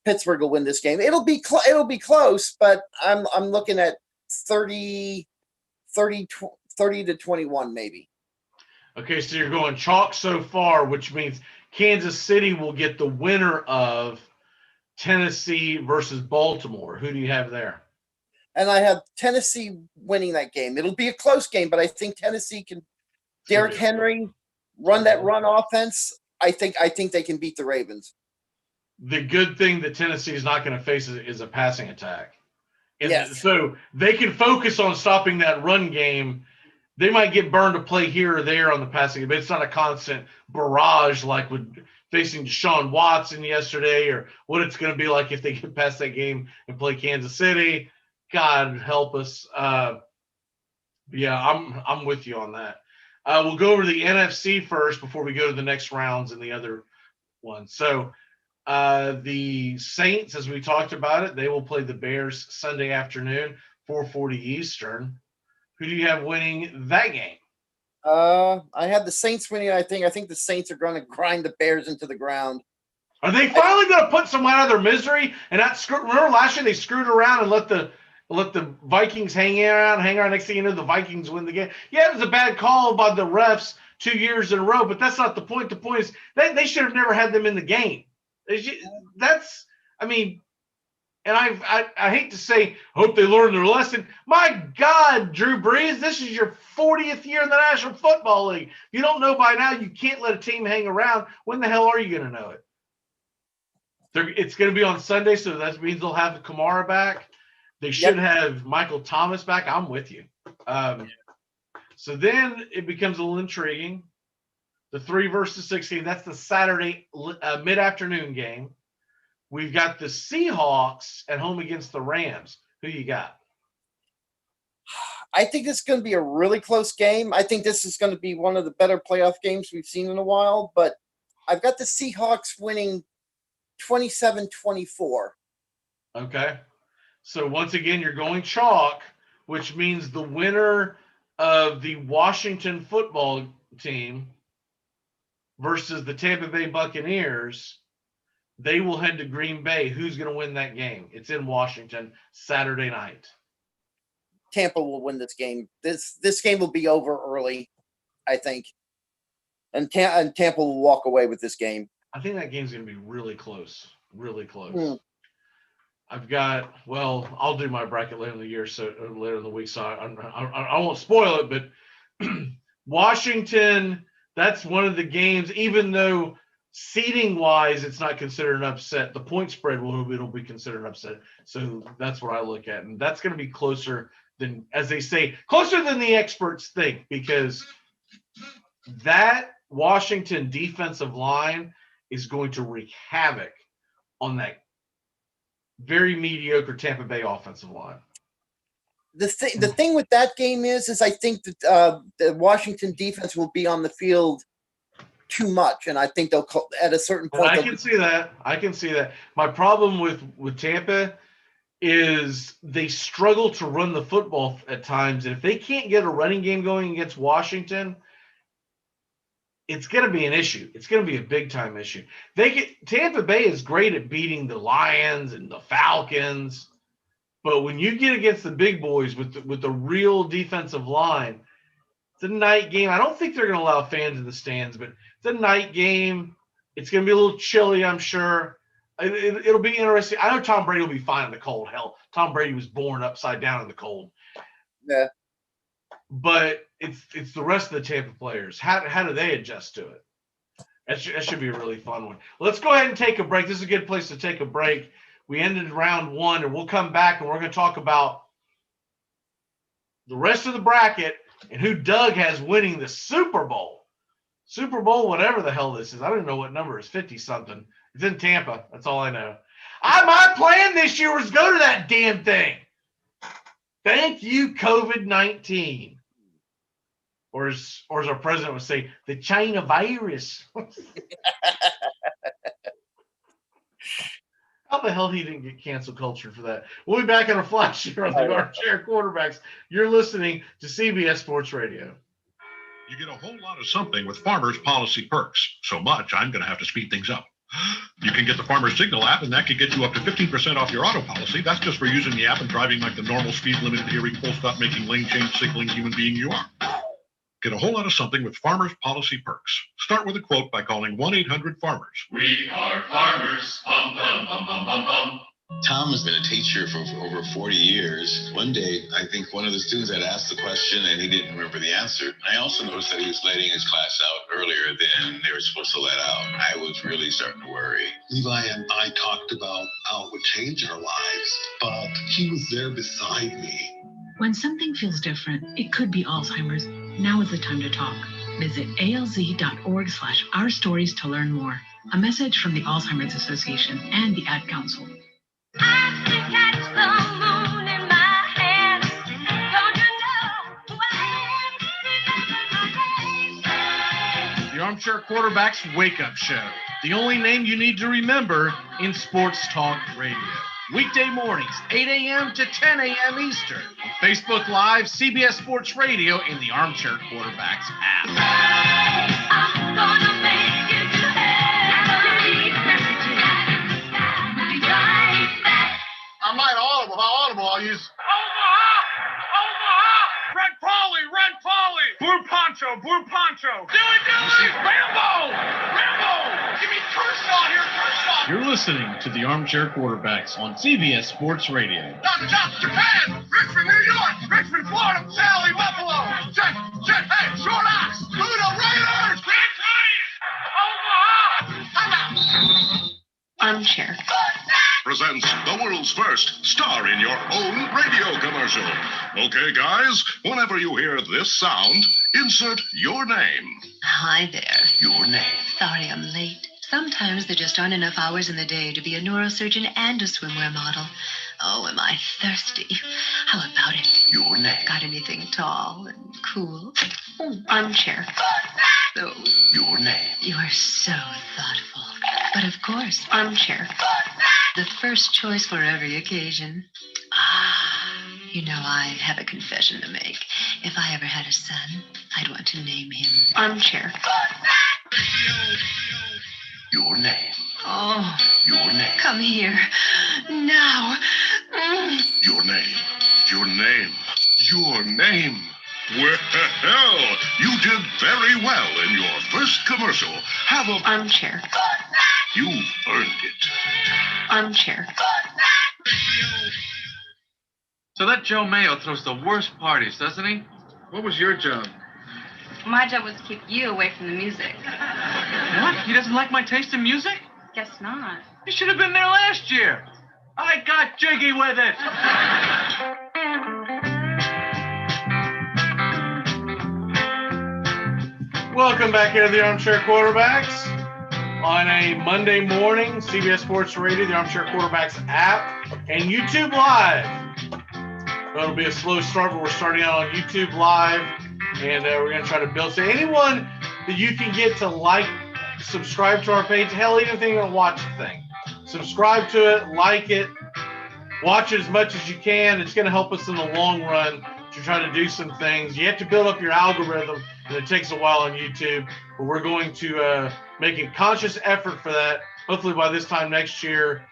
Pittsburgh will win this game. It'll be close, but I'm looking at 30 to 21 maybe. Okay, so you're going chalk so far, which means Kansas City will get the winner of Tennessee versus Baltimore. Who do you have there? And I have Tennessee winning that game. It'll be a close game, but I think Tennessee can. Derrick Henry run that run offense. I think they can beat the Ravens. The good thing that Tennessee is not going to face is a passing attack. And yes. So they can focus on stopping that run game. They might get burned a play here or there on the passing, but it's not a constant barrage like with facing Deshaun Watson yesterday, or what it's going to be like if they get past that game and play Kansas City. God help us. Yeah, I'm with you on that. We'll go over the NFC first before we go to the next rounds and the other ones. So the Saints, as we talked about it, they will play the Bears Sunday afternoon, 4:40 Eastern. Who do you have winning that game? I have the Saints winning. I think the Saints are going to grind the Bears into the ground. Are they finally going to put someone out of their misery and not screw? Remember last year they screwed around and let the Vikings hang around. Next thing you know, the Vikings win the game. Yeah, it was a bad call by the refs 2 years in a row, but that's not the point. The point is they should have never had them in the game. And I hate to say, hope they learned their lesson. My God, Drew Brees, this is your 40th year in the National Football League. If you don't know by now, you can't let a team hang around. When the hell are you going to know it? It's going to be on Sunday, so that means they'll have Kamara back. They should have Michael Thomas back. I'm with you. So then it becomes a little intriguing. The 3 versus 16, that's the Saturday mid-afternoon game. We've got the Seahawks at home against the Rams. Who you got? I think this is going to be a really close game. I think this is going to be one of the better playoff games we've seen in a while, but I've got the Seahawks winning 27-24. Okay. So once again, you're going chalk, which means the winner of the Washington football team versus the Tampa Bay Buccaneers, they will head to Green Bay. Who's going to win that game? It's in Washington Saturday night. Tampa will win this game. This game will be over early, I think. And Tampa will walk away with this game. I think that game's going to be really close. Really close. I'll do my bracket later in the year, so later in the week, so I won't spoil it, but Washington, that's one of the games, even though seeding-wise it's not considered an upset, the point spread it'll be considered an upset. So that's what I look at, and that's going to be closer than, as they say, closer than the experts think, because that Washington defensive line is going to wreak havoc on that very mediocre Tampa Bay offensive line. The thing with that game is I think that the Washington defense will be on the field too much, and I think they'll at a certain point. I can see that. My problem with Tampa is they struggle to run the football at times, and if they can't get a running game going against Washington, it's going to be an issue. It's going to be a big-time issue. Tampa Bay is great at beating the Lions and the Falcons, but when you get against the big boys with the real defensive line, it's a night game. I don't think they're going to allow fans in the stands, but it's a night game. It's going to be a little chilly, I'm sure. It'll be interesting. I know Tom Brady will be fine in the cold. Hell, Tom Brady was born upside down in the cold. Yeah. But it's the rest of the Tampa players. How do they adjust to it? That should be a really fun one. Let's go ahead and take a break. This is a good place to take a break. We ended round 1, and we'll come back, and we're going to talk about the rest of the bracket and who Doug has winning the Super Bowl. Super Bowl, whatever the hell this is. I don't even know what number is 50-something. It's in Tampa. That's all I know. My plan this year was go to that damn thing. Thank you, COVID-19. Or as our president would say, the China virus. How the hell he didn't get cancel culture for that? We'll be back in a flash here on the Armchair Quarterbacks. You're listening to CBS Sports Radio. You get a whole lot of something with Farmers Policy Perks. So much, I'm going to have to speed things up. You can get the Farmers Signal app, and that could get you up to 15% off your auto policy. That's just for using the app and driving like the normal speed limit hearing, full stop making lane change signaling human being you are. Get a whole lot of something with Farmers Policy Perks. Start with a quote by calling 1-800-FARMERS. We are farmers. Bum, bum, bum, bum, bum, bum. Tom has been a teacher for over 40 years. One day, I think one of the students had asked the question and he didn't remember the answer. I also noticed that he was letting his class out earlier than they were supposed to let out. I was really starting to worry. Levi and I talked about how it would change our lives, but he was there beside me. When something feels different, it could be Alzheimer's. Now is the time to talk. Visit alz.org/ourstories to learn more. A message from the Alzheimer's Association and the Ad Council. The Armchair Quarterbacks Wake Up Show. The only name you need to remember in sports talk radio. Weekday mornings, 8 a.m. to 10 a.m. Eastern. On Facebook Live, CBS Sports Radio, and the Armchair Quarterbacks app. I'm not audible. How audible I'll use. Red Polly! Blue Poncho! Do it! Rambo! Give me Kershaw here, Kershaw! You're listening to the Armchair Quarterbacks on CBS Sports Radio. Japan! Richmond, New York! Richmond, Florida! Sally, Buffalo! Jet! Hey, Short Ox! Buda Raiders! Armchair presents the world's first star in your own radio commercial. Okay, guys, whenever you hear this sound, insert your name. Hi there. Your name. Sorry I'm late. Sometimes there just aren't enough hours in the day to be a neurosurgeon and a swimwear model. Oh, am I thirsty? How about it? Your name. Got anything tall and cool? Oh, Armchair. Oh, your name. You are so thoughtful. But of course, Armchair. The first choice for every occasion. You know, I have a confession to make. If I ever had a son, I'd want to name him Armchair. Your name. Oh. Your name. Come here. Now. Your name. Your name. Your name. Well, you did very well in your first commercial. Have a... Armchair. You've earned it. Armchair. So that Joe Mayo throws the worst parties, doesn't he? What was your job? My job was to keep you away from the music. What? He doesn't like my taste in music? Guess not. You should have been there last year. I got jiggy with it. Welcome back here to the Armchair Quarterbacks on a Monday morning, CBS Sports Radio, the Armchair Quarterbacks app, and YouTube Live. It'll be a slow start, but we're starting out on YouTube Live, and we're going to try to build. So anyone that you can get to like, subscribe to our page, hell, even if you're going to watch the thing, subscribe to it, like it, watch it as much as you can. It's going to help us in the long run to try to do some things. You have to build up your algorithm, and it takes a while on YouTube, but we're going to make a conscious effort for that. Hopefully by this time next year,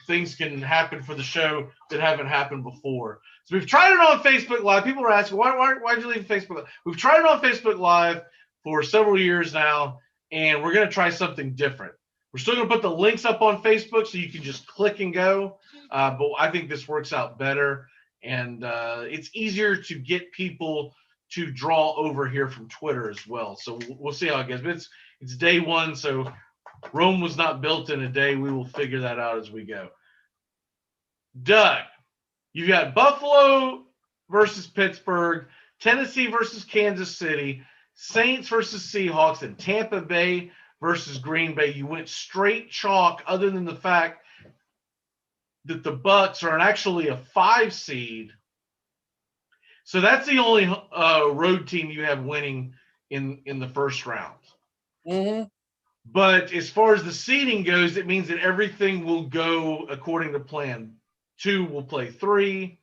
things can happen for the show that haven't happened before. So we've tried it on Facebook Live. People are asking, why'd you leave Facebook Live? We've tried it on Facebook Live for several years now, and we're going to try something different. We're still going to put the links up on Facebook so you can just click and go. But I think this works out better. And it's easier to get people to draw over here from Twitter as well. So we'll see how it goes. But it's day one, so Rome was not built in a day. We will figure that out as we go. Doug, you've got Buffalo versus Pittsburgh, Tennessee versus Kansas City, Saints versus Seahawks, and Tampa Bay versus Green Bay. You went straight chalk, other than the fact that the Bucs are actually a 5 seed. So that's the only road team you have winning in the first round. Mm-hmm. But as far as the seeding goes, it means that everything will go according to plan. 2 will play 3.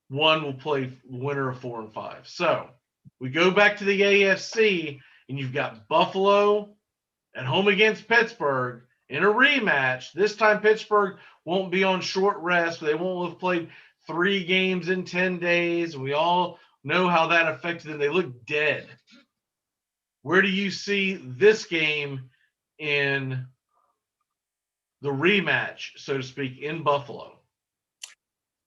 1 will play winner of 4 and 5. So we go back to the AFC, and you've got Buffalo at home against Pittsburgh in a rematch. This time Pittsburgh won't be on short rest. They won't have played 3 games in 10 days. We all know how that affected them. They look dead. Where do you see this game in the rematch, so to speak, in Buffalo?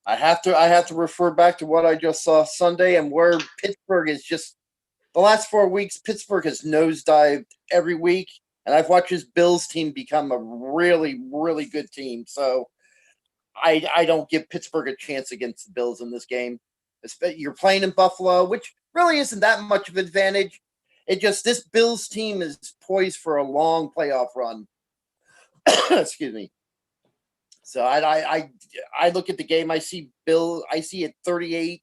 I have to refer back to what I just saw Sunday, and where Pittsburgh is just the last 4 weeks. Pittsburgh has nosedived every week, and I've watched this Bills team become a really, really good team. So I don't give Pittsburgh a chance against the Bills in this game. You're playing in Buffalo, which really isn't that much of an advantage. It just, this Bills team is poised for a long playoff run. Excuse me. So I look at the game. I see it 38-20.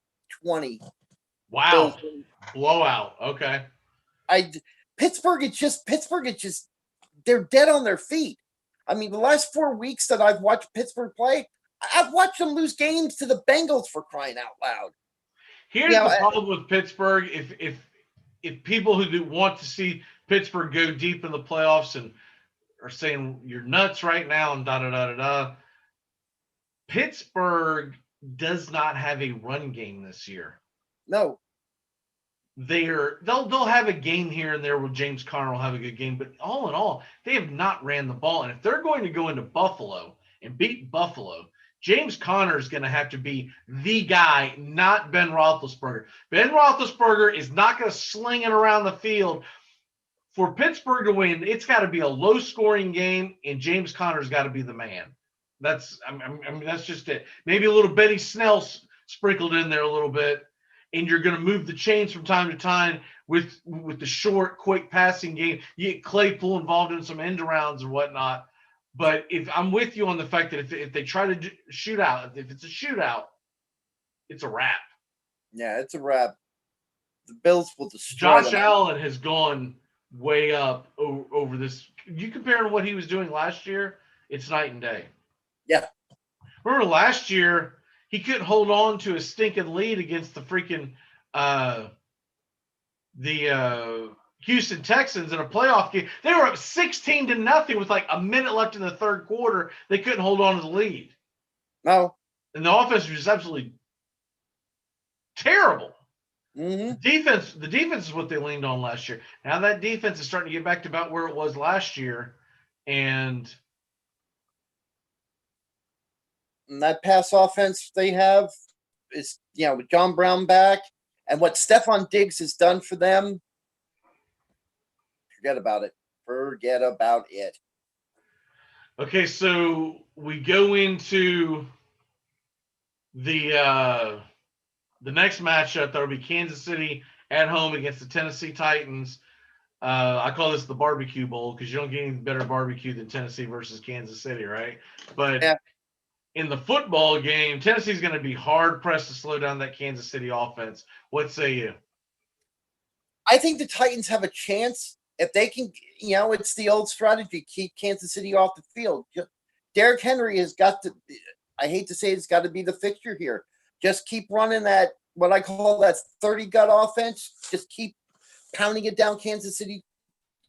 Wow. Blowout. Okay. Pittsburgh is just they're dead on their feet. I mean, the last 4 weeks that I've watched Pittsburgh play, I've watched them lose games to the Bengals, for crying out loud. Here's the problem with Pittsburgh. If people who want to see Pittsburgh go deep in the playoffs and are saying you're nuts right now and da-da-da-da-da, Pittsburgh does not have a run game this year. No. They'll have a game here and there where James Conner will have a good game, but all in all, they have not ran the ball. And if they're going to go into Buffalo and beat Buffalo, James Conner is going to have to be the guy, not Ben Roethlisberger. Ben Roethlisberger is not going to sling it around the field. For Pittsburgh to win, it's got to be a low-scoring game, and James Conner's got to be the man. That's just it. Maybe a little Benny Snell sprinkled in there a little bit, and you're going to move the chains from time to time with the short, quick passing game. You get Claypool involved in some end arounds and whatnot. But if I'm with you on the fact that if they try to shoot out, if it's a shootout, it's a wrap. Yeah, it's a wrap. The Bills will destroy Josh Allen has gone way up over this. You compare to what he was doing last year, it's night and day. Yeah. Remember last year, he couldn't hold on to a stinking lead against the freaking Houston Texans in a playoff game. They were up 16-0 with like a minute left in the third quarter. They couldn't hold on to the lead. No. And the offense was just absolutely terrible. Mm-hmm. The defense is what they leaned on last year. Now that defense is starting to get back to about where it was last year. And that pass offense they have is, with John Brown back and what Stephon Diggs has done for them, forget about it. Forget about it. Okay, so we go into the next matchup. That'll be Kansas City at home against the Tennessee Titans. I call this the barbecue bowl because you don't get any better barbecue than Tennessee versus Kansas City, right? But in the football game, Tennessee's going to be hard-pressed to slow down that Kansas City offense. What say you? I think the Titans have a chance if they can, it's the old strategy, keep Kansas City off the field. Derrick Henry has got to, I hate to say it's got to be the fixture here. Just keep running that, what I call that 30-gut offense. Just keep pounding it down Kansas City.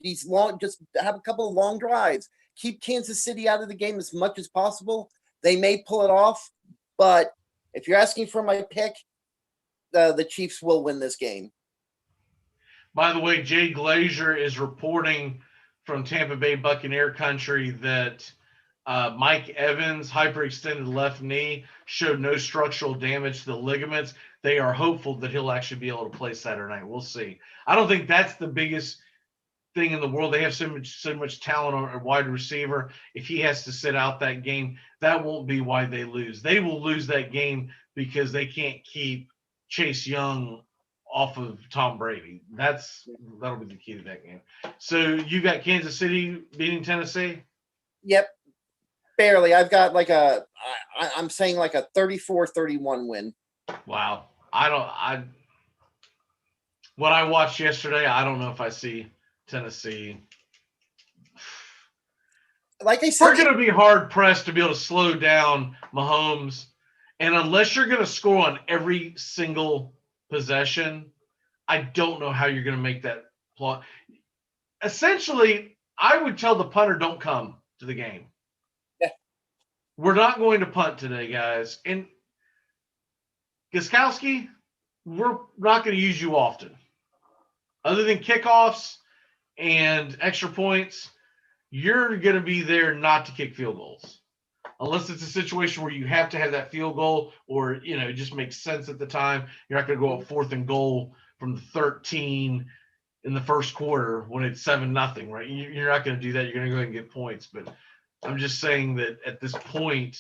Just have a couple of long drives. Keep Kansas City out of the game as much as possible. They may pull it off, but if you're asking for my pick, the Chiefs will win this game. By the way, Jay Glazier is reporting from Tampa Bay Buccaneer country that Mike Evans, hyperextended left knee, showed no structural damage to the ligaments. They are hopeful that he'll actually be able to play Saturday night. We'll see. I don't think that's the biggest thing in the world. They have so much talent on a wide receiver. If he has to sit out that game, that won't be why they lose. They will lose that game because they can't keep Chase Young off of Tom Brady. That'll be the key to that game. So you got Kansas City beating Tennessee? Yep. Barely. I've got I'm saying like a 34-31 win. Wow. What I watched yesterday, I don't know if I see Tennessee. Like I said, we're going to be hard pressed to be able to slow down Mahomes. And unless you're going to score on every single possession, I don't know how you're going to make that plot. Essentially, I would tell the punter, don't come to the game. Yeah. We're not going to punt today, guys. And Gostkowski, we're not going to use you often. Other than kickoffs and extra points, you're going to be there not to kick field goals. Unless it's a situation where you have to have that field goal or, it just makes sense at the time. You're not going to go up 4th and goal from the 13 in the first quarter when it's 7-0, right? You're not going to do that. You're going to go ahead and get points. But I'm just saying that at this point,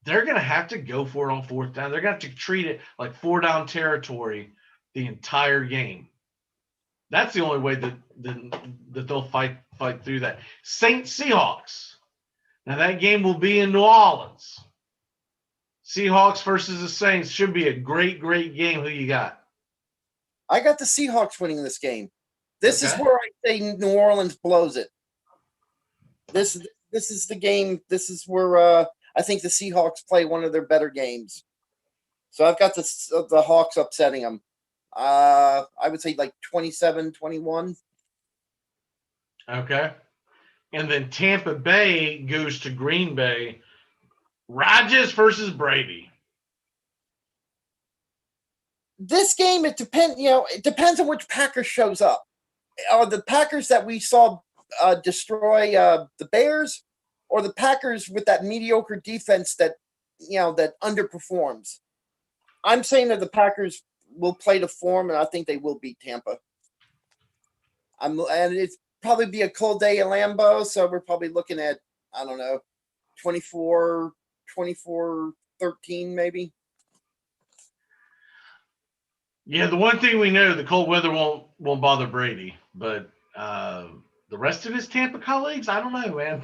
they're going to have to go for it on 4th down. They're going to have to treat it like 4-down territory the entire game. That's the only way that they'll fight through that. Saints Seahawks. Now that game will be in New Orleans. Seahawks versus the Saints should be a great, great game. Who you got? I got the Seahawks winning this game. This is where I say New Orleans blows it. This is the game. This is where I think the Seahawks play one of their better games. So I've got the Hawks upsetting them. I would say like 27-21. Okay. And then Tampa Bay goes to Green Bay. Rodgers versus Brady. This game, it depends on which Packers shows up. Are the Packers that we saw destroy the Bears, or the Packers with that mediocre defense that underperforms? I'm saying that the Packers will play to form, and I think they will beat Tampa. And it's probably be a cold day in Lambeau, so we're probably looking at, 24-13 maybe. Yeah, the one thing we know, the cold weather won't bother Brady, but the rest of his Tampa colleagues, I don't know, man.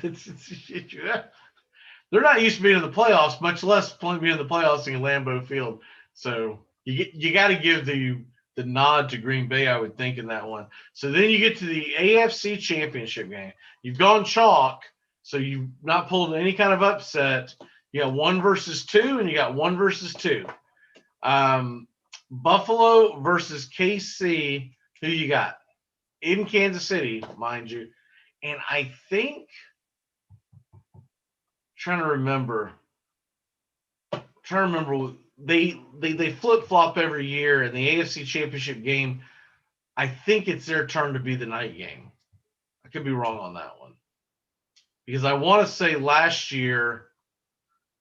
They're not used to being in the playoffs, much less being in the playoffs in Lambeau Field. So you got to give the nod to Green Bay, I would think, in that one. So then you get to the AFC Championship game. You've gone chalk, so you've not pulled any kind of upset. You got 1 versus 2, and you got 1 versus 2. Buffalo versus KC. Who you got? In Kansas City, mind you. And I think, trying to remember, they flip-flop every year in the AFC Championship game. I think it's their turn to be the night game. I could be wrong on that one. Because I want to say last year,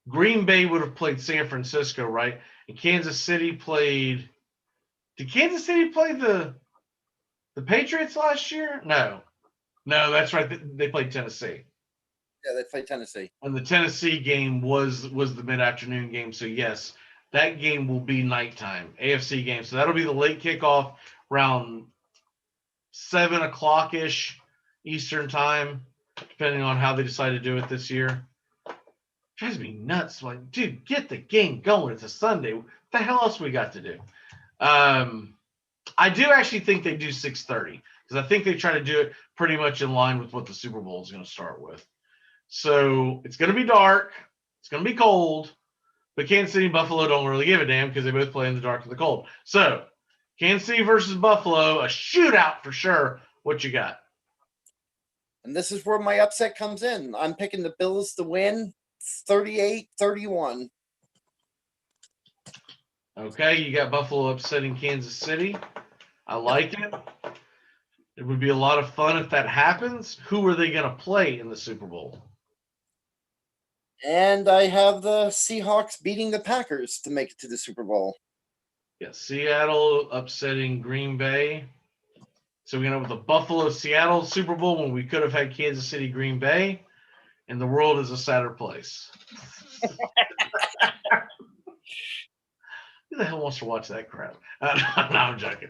Green Bay would have played San Francisco, right? And Kansas City played – did Kansas City play the Patriots last year? No, that's right. They played Tennessee. Yeah, they played Tennessee. And the Tennessee game was the mid-afternoon game. So, yes, that game will be nighttime, AFC game. So that'll be the late kickoff around 7 o'clock-ish Eastern time, depending on how they decide to do it this year. Drives me nuts. Like, dude, get the game going. It's a Sunday. What the hell else we got to do? I do actually think they do 6:30 because I think they try to do it pretty much in line with what the Super Bowl is going to start with. So it's going to be dark. It's going to be cold. But Kansas City and Buffalo don't really give a damn because they both play in the dark and the cold. So Kansas City versus Buffalo, a shootout for sure. What you got? And this is where my upset comes in. I'm picking the Bills to win 38-31. Okay, you got Buffalo upsetting Kansas City. I like it. It would be a lot of fun if that happens. Who are they going to play in the Super Bowl? And I have the Seahawks beating the Packers to make it to the Super Bowl. Yeah, Seattle upsetting Green Bay. So we're going to have the Buffalo-Seattle Super Bowl when we could have had Kansas City, Green Bay, and the world is a sadder place. Who the hell wants to watch that crap? No, I'm joking.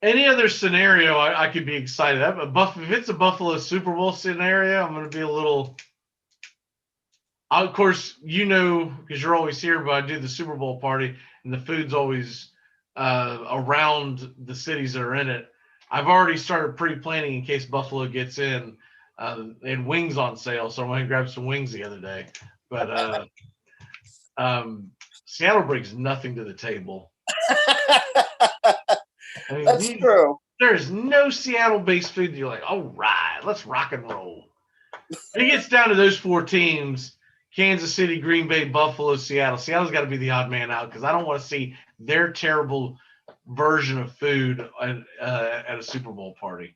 Any other scenario, I could be excited. If it's a Buffalo Super Bowl scenario, I'm going to be a little. Of course, because you're always here, but I do the Super Bowl party, and the food's always around the cities that are in it. I've already started pre-planning in case Buffalo gets in, and wings on sale, so I'm going to grab some wings the other day. But Seattle brings nothing to the table. I mean, That's true. There's no Seattle-based food that you're like, all right, let's rock and roll. If it gets down to those four teams, Kansas City, Green Bay, Buffalo, Seattle. Seattle's got to be the odd man out because I don't want to see their terrible version of food at a Super Bowl party.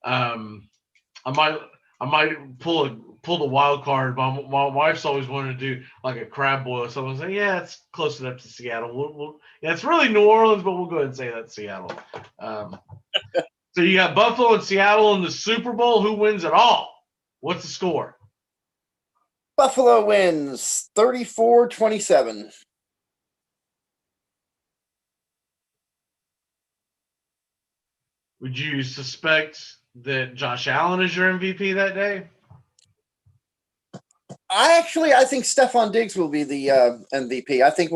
I might pull the wild card. My wife's always wanted to do like a crab boil. So I'm saying, yeah, it's close enough to Seattle. Yeah, it's really New Orleans, but we'll go ahead and say that's Seattle. So you got Buffalo and Seattle in the Super Bowl. Who wins it all? What's the score? Buffalo wins 34-27. Would you suspect that Josh Allen is your MVP that day? I think Stephon Diggs will be the MVP. I think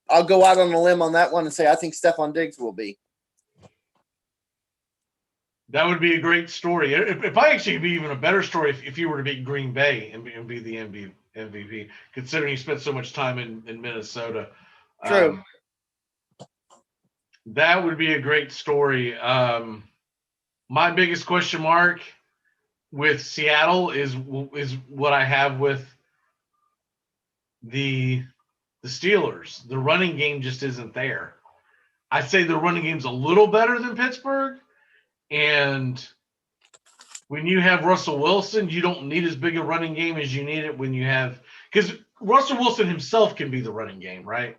I'll go out on a limb on that one and say I think Stephon Diggs will be. That would be a great story. If I actually it'd be even a better story if you were to beat Green Bay and be the MVP, considering you spent so much time in Minnesota. True. That would be a great story. My biggest question mark with Seattle is what I have with the Steelers. The running game just isn't there. I'd say the running game's a little better than Pittsburgh. And when you have Russell Wilson, you don't need as big a running game as you need it when you have – because Russell Wilson himself can be the running game, right?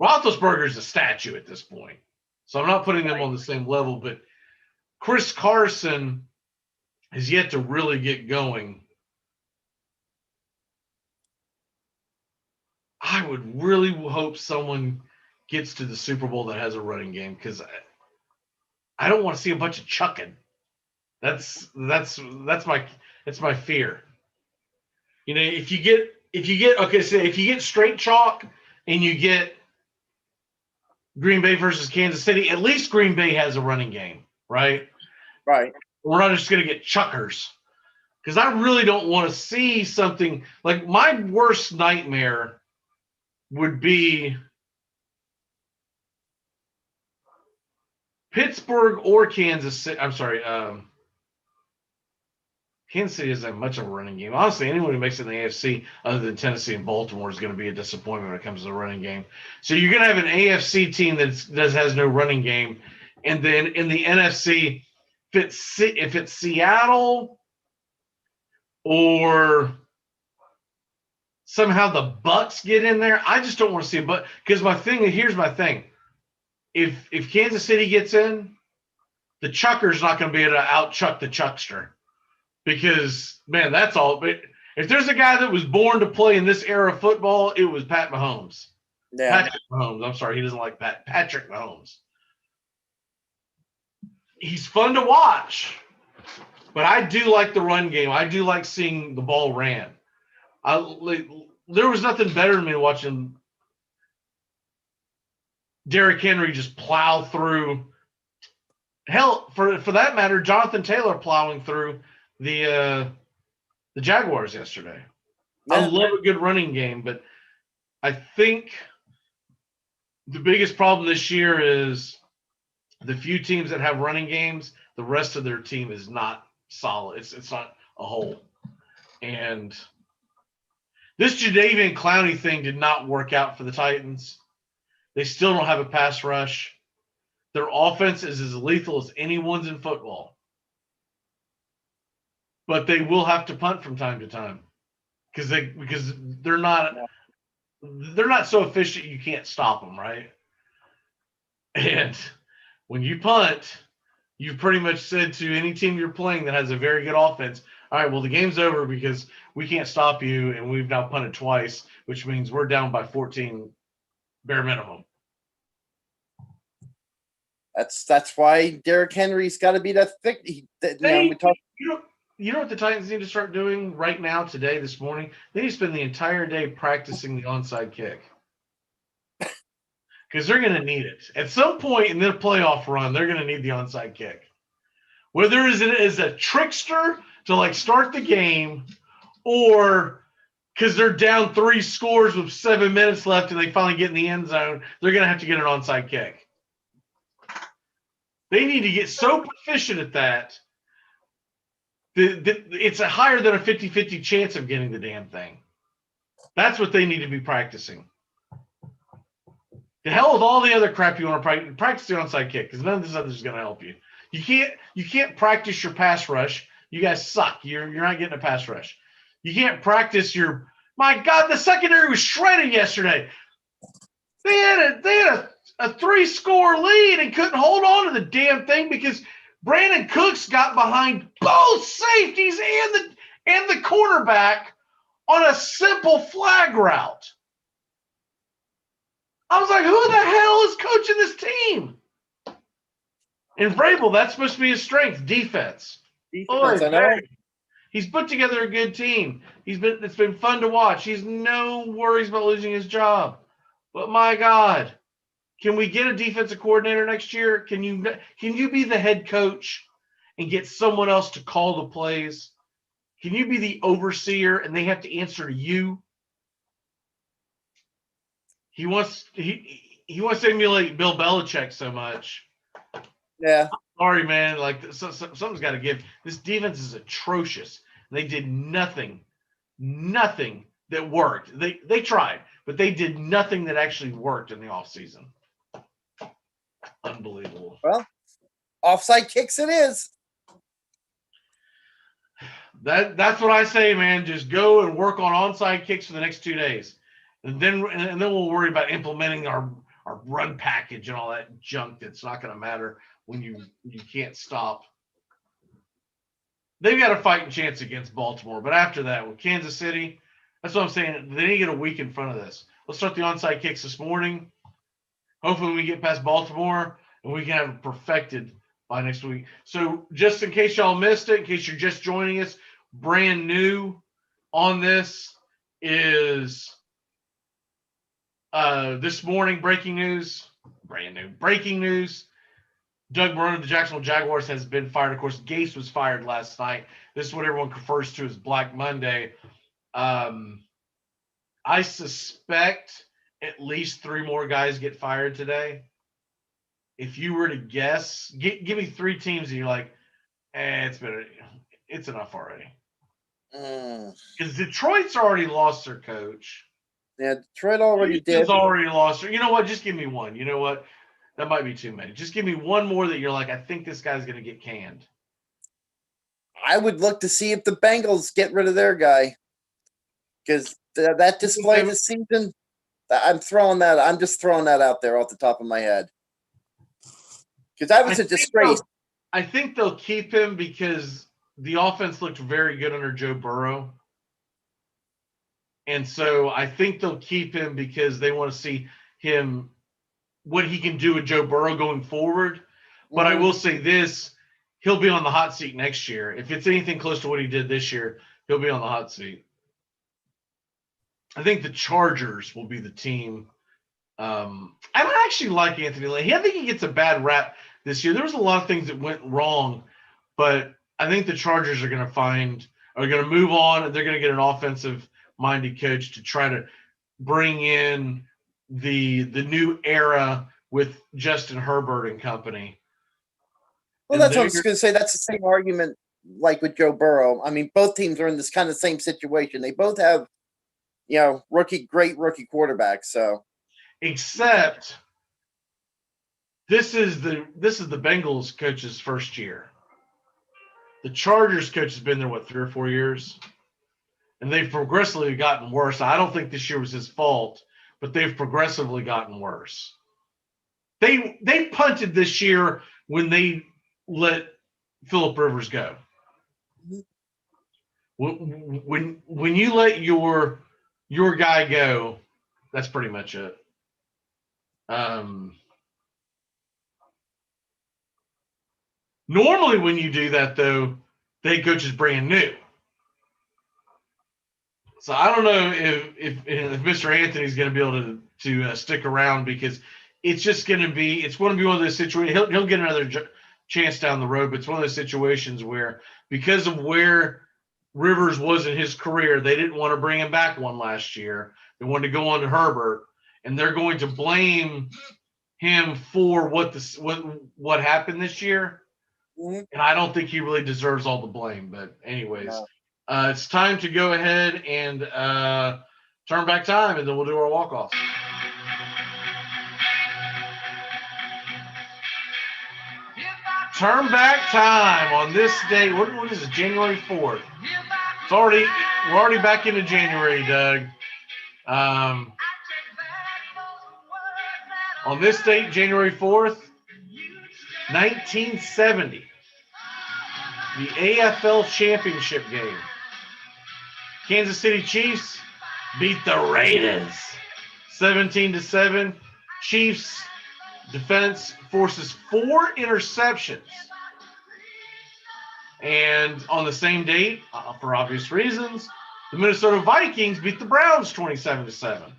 Roethlisberger's a statue at this point. So I'm not putting them on the same level, but Chris Carson has yet to really get going. I would really hope someone gets to the Super Bowl that has a running game because – I don't want to see a bunch of chucking. That's my fear. If you get straight chalk and you get Green Bay versus Kansas City, at least Green Bay has a running game, right? Right. We're not just going to get chuckers because I really don't want to see something like my worst nightmare would be Pittsburgh or Kansas City. I'm sorry. Kansas City doesn't have much of a running game. Honestly, anyone who makes it in the AFC other than Tennessee and Baltimore is going to be a disappointment when it comes to the running game. So you're going to have an AFC team that has no running game. And then in the NFC, if it's Seattle or somehow the Bucs get in there, I just don't want to see it. But because here's my thing. If Kansas City gets in, the chucker's not going to be able to out-chuck the chuckster because, man, that's all. But if there's a guy that was born to play in this era of football, it was Pat Mahomes. Yeah. Patrick Mahomes. I'm sorry, he doesn't like Patrick Mahomes. He's fun to watch, but I do like the run game. I do like seeing the ball ran. There was nothing better than me watching Derrick Henry just plow through. Hell, for that matter, Jonathan Taylor plowing through the Jaguars yesterday. Yeah. I love a good running game, but I think the biggest problem this year is the few teams that have running games, the rest of their team is not solid. It's not a whole. And This Jadeveon Clowney thing did not work out for the Titans. They still don't have a pass rush. Their offense is as lethal as anyone's in football. But they will have to punt from time to time because they're not so efficient you can't stop them, right? And when you punt, you've pretty much said to any team you're playing that has a very good offense, all right, well, the game's over because we can't stop you, and we've now punted twice, which means we're down by 14 bare minimum. That's why Derrick Henry's got to be that thick. We talk. You know what the Titans need to start doing right now, today, this morning? They need to spend the entire day practicing the onside kick. Because they're going to need it. At some point in their playoff run, they're going to need the onside kick. Whether it is a trickster to like start the game, or because they're down 3 scores with 7 minutes left and they finally get in the end zone, they're going to have to get an onside kick. They need to get so proficient at that it's a higher than a 50-50 chance of getting the damn thing. That's what they need to be practicing. The hell with all the other crap you want to practice the onside kick, because none of this other is going to help you. You can't practice your pass rush. You guys suck. You're not getting a pass rush. You can't practice your. My God, the secondary was shredded yesterday. They had a 3-score lead and couldn't hold on to the damn thing because Brandon Cooks got behind both safeties and the cornerback on a simple flag route. I was like, who the hell is coaching this team? And Vrabel, that's supposed to be his strength, defense. I know. He's put together a good team. It's been fun to watch. He's no worries about losing his job. But my God, can we get a defensive coordinator next year? Can you be the head coach and get someone else to call the plays? Can you be the overseer and they have to answer to you? He wants to emulate Bill Belichick so much. Yeah. Sorry, man. Like something's got to give. This defense is atrocious. They did nothing that worked. They tried, but they did nothing that actually worked in the offseason. Unbelievable. Well, offside kicks it is. That's what I say, man. Just go and work on onside kicks for the next 2 days. And then we'll worry about implementing our run package and all that junk that's not going to matter when you can't stop. They've got a fighting chance against Baltimore. But after that, with Kansas City, that's what I'm saying. They need to get a week in front of this. Let's start the onside kicks this morning. Hopefully we get past Baltimore and we can have it perfected by next week. So just in case y'all missed it, in case you're just joining us, brand new on this is this morning, breaking news. Doug Marrone of the Jacksonville Jaguars has been fired. Of course, Gase was fired last night. This is what everyone refers to as Black Monday. I suspect at least 3 more guys get fired today. If you were to guess, give me 3 teams and you're like, it's enough already. Because Detroit's already lost their coach. Yeah, Detroit already did. Houston's already lost her. You know what? Just give me one. You know what? That might be too many. Just give me one more that you're like, I think this guy's going to get canned. I would look to see if the Bengals get rid of their guy. Because that display this season, I'm just throwing that out there off the top of my head. Because that was a disgrace. I think they'll keep him because the offense looked very good under Joe Burrow. And so I think they'll keep him because they want to see him, what he can do with Joe Burrow going forward. But I will say this, he'll be on the hot seat next year. If it's anything close to what he did this year, he'll be on the hot seat. I think the Chargers will be the team. I don't actually like Anthony Lynn. I think he gets a bad rap this year. There was a lot of things that went wrong, but I think the Chargers are going to move on, and they're going to get an offensive-minded coach to try to bring in the new era with Justin Herbert and company. Well, that's what I was going to say. That's the same argument like with Joe Burrow. I mean, both teams are in this kind of same situation. They both have great rookie quarterback. So, except this is the Bengals coach's first year. The Chargers coach has been there 3 or 4 years, and they've progressively gotten worse. I don't think this year was his fault, but they've progressively gotten worse. They punted this year when they let Phillip Rivers go. When you let your guy go, that's pretty much it. Normally, when you do that, though, the head coach is brand new. So I don't know if Mr. Anthony's going to be able to stick around, because it's just going to be one of those situations. He'll get another chance down the road, but it's one of those situations where, because of where Rivers was in his career, they didn't want to bring him back one last year. They wanted to go on to Herbert, and they're going to blame him for what happened this year. And I don't think he really deserves all the blame. But anyways, it's time to go ahead and turn back time, and then we'll do our walk-off. Turn back time on this day. What is it? January 4th. We're already back into January, Doug. On this date, January 4th, 1970, the AFL Championship game. Kansas City Chiefs beat the Raiders 17-7. Chiefs defense forces 4 interceptions. And on the same date, for obvious reasons, the Minnesota Vikings beat the Browns 27-7.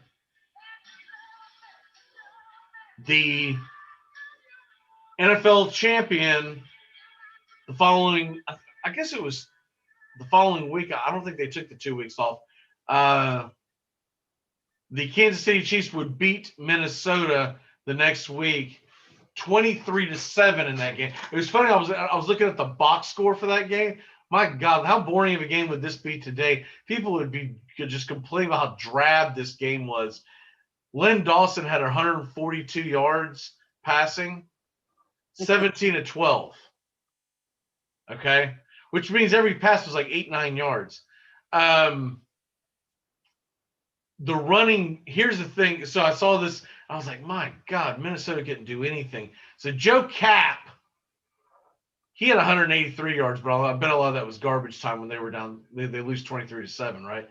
The NFL champion the following, I guess it was the following week. I don't think they took the 2 weeks off. The Kansas City Chiefs would beat Minnesota the next week 23-7 in that game. It was funny. I was looking at the box score for that game. My God, how boring of a game would this be today? People could just complain about how drab this game was. Len Dawson had 142 yards passing, 17-12. Okay, which means every pass was like 8-9 yards. The running, here's the thing. So I saw this. I was like, my God, Minnesota couldn't do anything. So Joe Kapp, he had 183 yards, but I bet a lot of that was garbage time when they were down. They lose 23-7, right?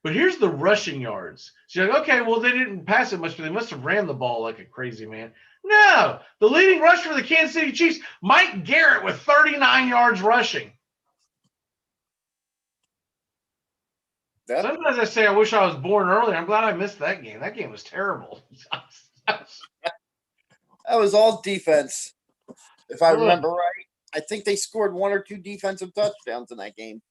But here's the rushing yards. So you're like, okay, well, they didn't pass it much, but they must have ran the ball like a crazy man. No, the leading rusher for the Kansas City Chiefs, Mike Garrett, with 39 yards rushing. Sometimes I say I wish I was born earlier. I'm glad I missed that game. That game was terrible. That was all defense, if I remember right. I think they scored 1 or 2 defensive touchdowns in that game.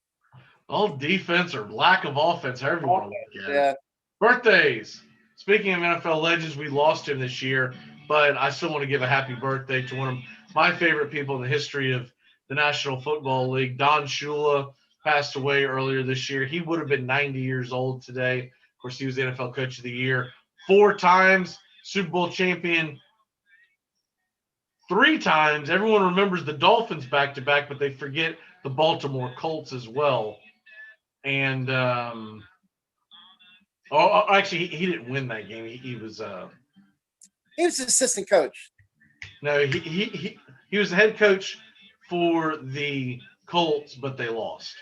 All defense or lack of offense, however you want to look at it. Yeah. Birthdays. Speaking of NFL legends, we lost him this year, but I still want to give a happy birthday to one of my favorite people in the history of the National Football League. Don Shula passed away earlier this year. He would have been 90 years old today. Of course, he was the NFL Coach of the Year 4 times, Super Bowl champion 3 times. Everyone remembers the Dolphins back-to-back, but they forget the Baltimore Colts as well. And actually, he didn't win that game. He was assistant coach. No, he was the head coach for the Colts, but they lost.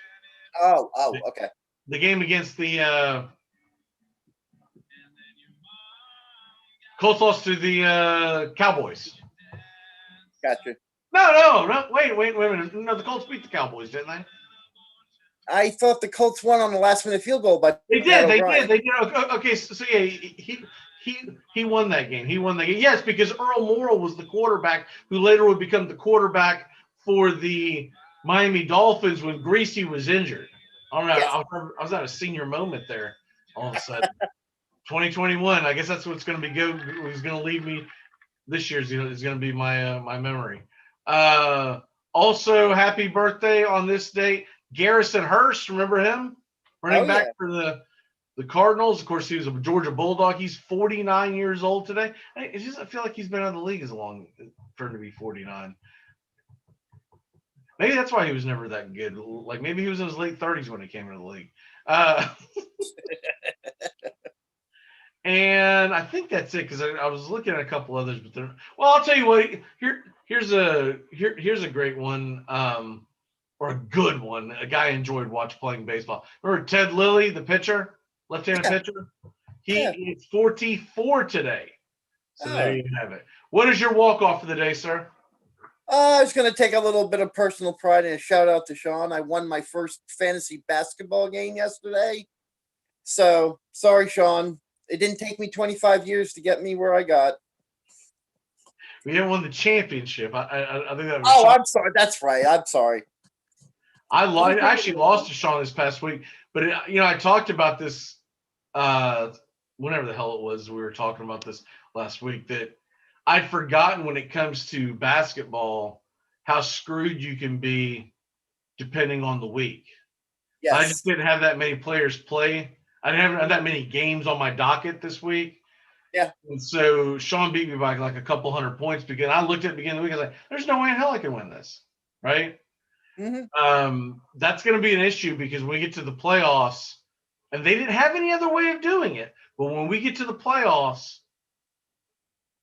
Oh, okay. The game against the Colts lost to the Cowboys. Gotcha. No. Wait a minute. No, the Colts beat the Cowboys, didn't they? I thought the Colts won on the last-minute field goal, but they did. Okay, so yeah, he won that game. He won that game. Yes, because Earl Morrall was the quarterback who later would become the quarterback for the Miami Dolphins when Greasy was injured. I don't know. Yes. I was at a senior moment there all of a sudden. 2021. I guess that's what's going to be good. Who's going to leave me this year is going to be my my memory. Also, happy birthday on this date, Garrison Hurst. Remember him? Running back for the the Cardinals. Of course, he was a Georgia Bulldog. He's 49 years old today. It doesn't feel like he's been out of the league as long for him to be 49. Maybe that's why he was never that good. Like maybe he was in his late 30s when he came into the league. And I think that's it because I was looking at a couple others, but well, I'll tell you what. Here's a great one, or a good one. A guy I enjoyed playing baseball. Remember Ted Lilly, the pitcher, left-handed pitcher? He is 44 today. So there you have it. What is your walk-off for the day, sir? I was going to take a little bit of personal pride and a shout out to Sean. I won my first fantasy basketball game yesterday. So sorry, Sean. It didn't take me 25 years to get me where I got. We didn't win the championship. I think that was Oh, Sean. I'm sorry. That's right. I'm sorry. I actually lost to Sean this past week, but I talked about this whenever the hell it was. We were talking about this last week that I'd forgotten when it comes to basketball how screwed you can be depending on the week. Yes. I just didn't have that many players play. I didn't have that many games on my docket this week. Yeah. And so Sean beat me by like a couple hundred points because I looked at the beginning of the week. I was like, there's no way in hell I can win this. Right. Mm-hmm. That's going to be an issue because when we get to the playoffs, and they didn't have any other way of doing it. But when we get to the playoffs,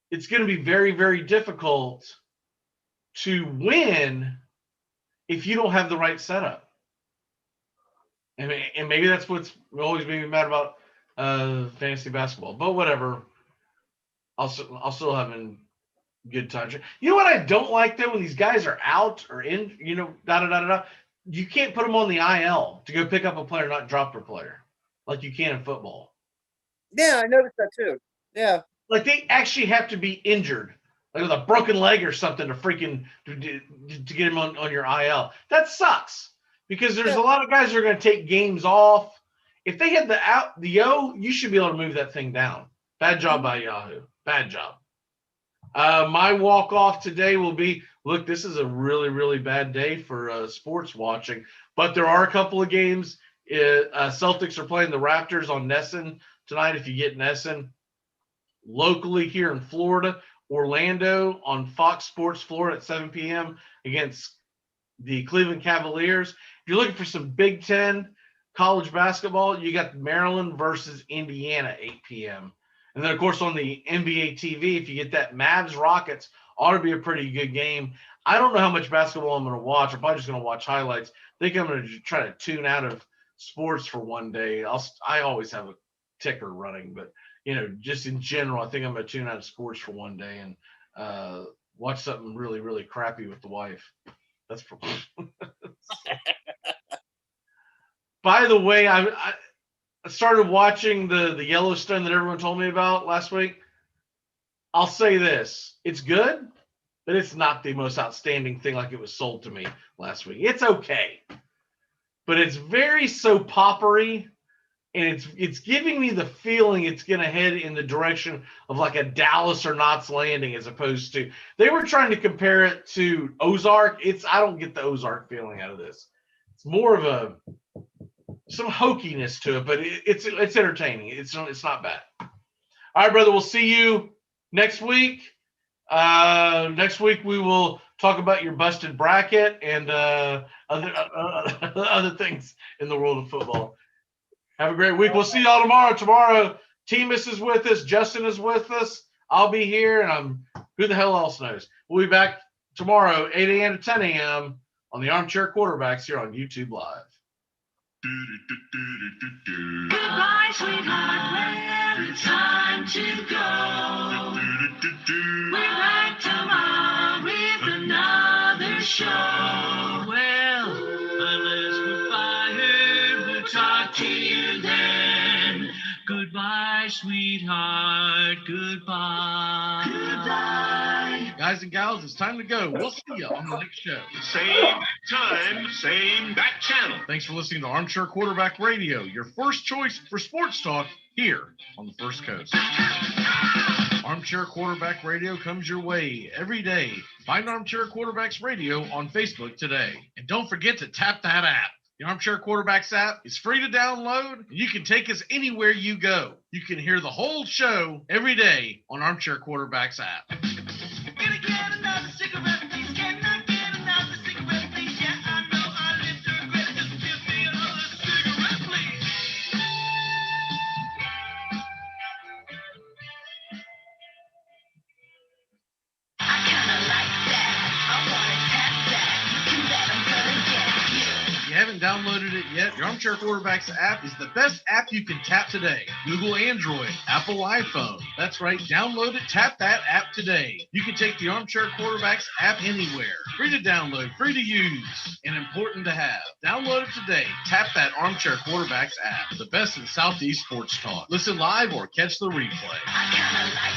it's going to be very, very difficult to win if you don't have the right setup. And maybe that's what's always made me mad about fantasy basketball. But whatever. I'll still having good time. You know what I don't like though? When these guys are out or in, you can't put them on the IL to go pick up a player, not drop their player, like you can in football. Yeah, I noticed that too. Yeah. Like they actually have to be injured, like with a broken leg or something to freaking to get him on your IL. That sucks. Because there's a lot of guys that are going to take games off. If they had the you should be able to move that thing down. Bad job by Yahoo. Bad job. My walk-off today will be, look, this is a really, really bad day for sports watching. But there are a couple of games. Celtics are playing the Raptors on Nesson tonight if you get Nesson. Locally here in Florida, Orlando on Fox Sports Florida at 7 p.m. against the Cleveland Cavaliers. If you're looking for some Big Ten college basketball, you got Maryland versus Indiana, 8 p.m. And then, of course, on the NBA TV, if you get that Mavs Rockets, ought to be a pretty good game. I don't know how much basketball I'm going to watch. I'm probably just going to watch highlights. I think I'm going to try to tune out of sports for one day. I always have a ticker running, but, just in general, I think I'm going to tune out of sports for one day and watch something really, really crappy with the wife. That's for By the way, I started watching the Yellowstone that everyone told me about last week. I'll say this. It's good, but it's not the most outstanding thing like it was sold to me last week. It's okay. But it's very soap opera-y, and it's giving me the feeling it's going to head in the direction of like a Dallas or Knots Landing as opposed to – they were trying to compare it to Ozark. I don't get the Ozark feeling out of this. It's more of some hokiness to it, but it's entertaining. It's not bad. All right, brother, we'll see you next week. Next week we will talk about your busted bracket and other things in the world of football. Have a great week. We'll see y'all tomorrow. Tomorrow, Teamus is with us. Justin is with us. I'll be here, and who the hell else knows? We'll be back tomorrow, 8 a.m. to 10 a.m. on the Armchair Quarterbacks here on YouTube Live. Goodbye, sweetheart. Well, it's time to go. We're back tomorrow with another show. Well, unless we're fired, we'll talk to you then. Goodbye, sweetheart. Goodbye. Goodbye. Guys and gals, it's time to go. We'll see you on the next show. Same time, same back channel. Thanks for listening to Armchair Quarterback Radio, your first choice for sports talk here on the First Coast. Armchair Quarterback Radio comes your way every day. Find Armchair Quarterbacks Radio on Facebook today. And don't forget to tap that app. The Armchair Quarterbacks app is free to download, and you can take us anywhere you go. You can hear the whole show every day on Armchair Quarterbacks app. If you haven't downloaded it yet, the Armchair Quarterbacks app is the best app you can tap today. Google Android, Apple iPhone. That's right, download it, tap that app today. You can take the Armchair Quarterbacks app anywhere. Free to download, free to use, and important to have. Download it today. Tap that Armchair Quarterbacks app. The best in Southeast sports talk. Listen live or catch the replay.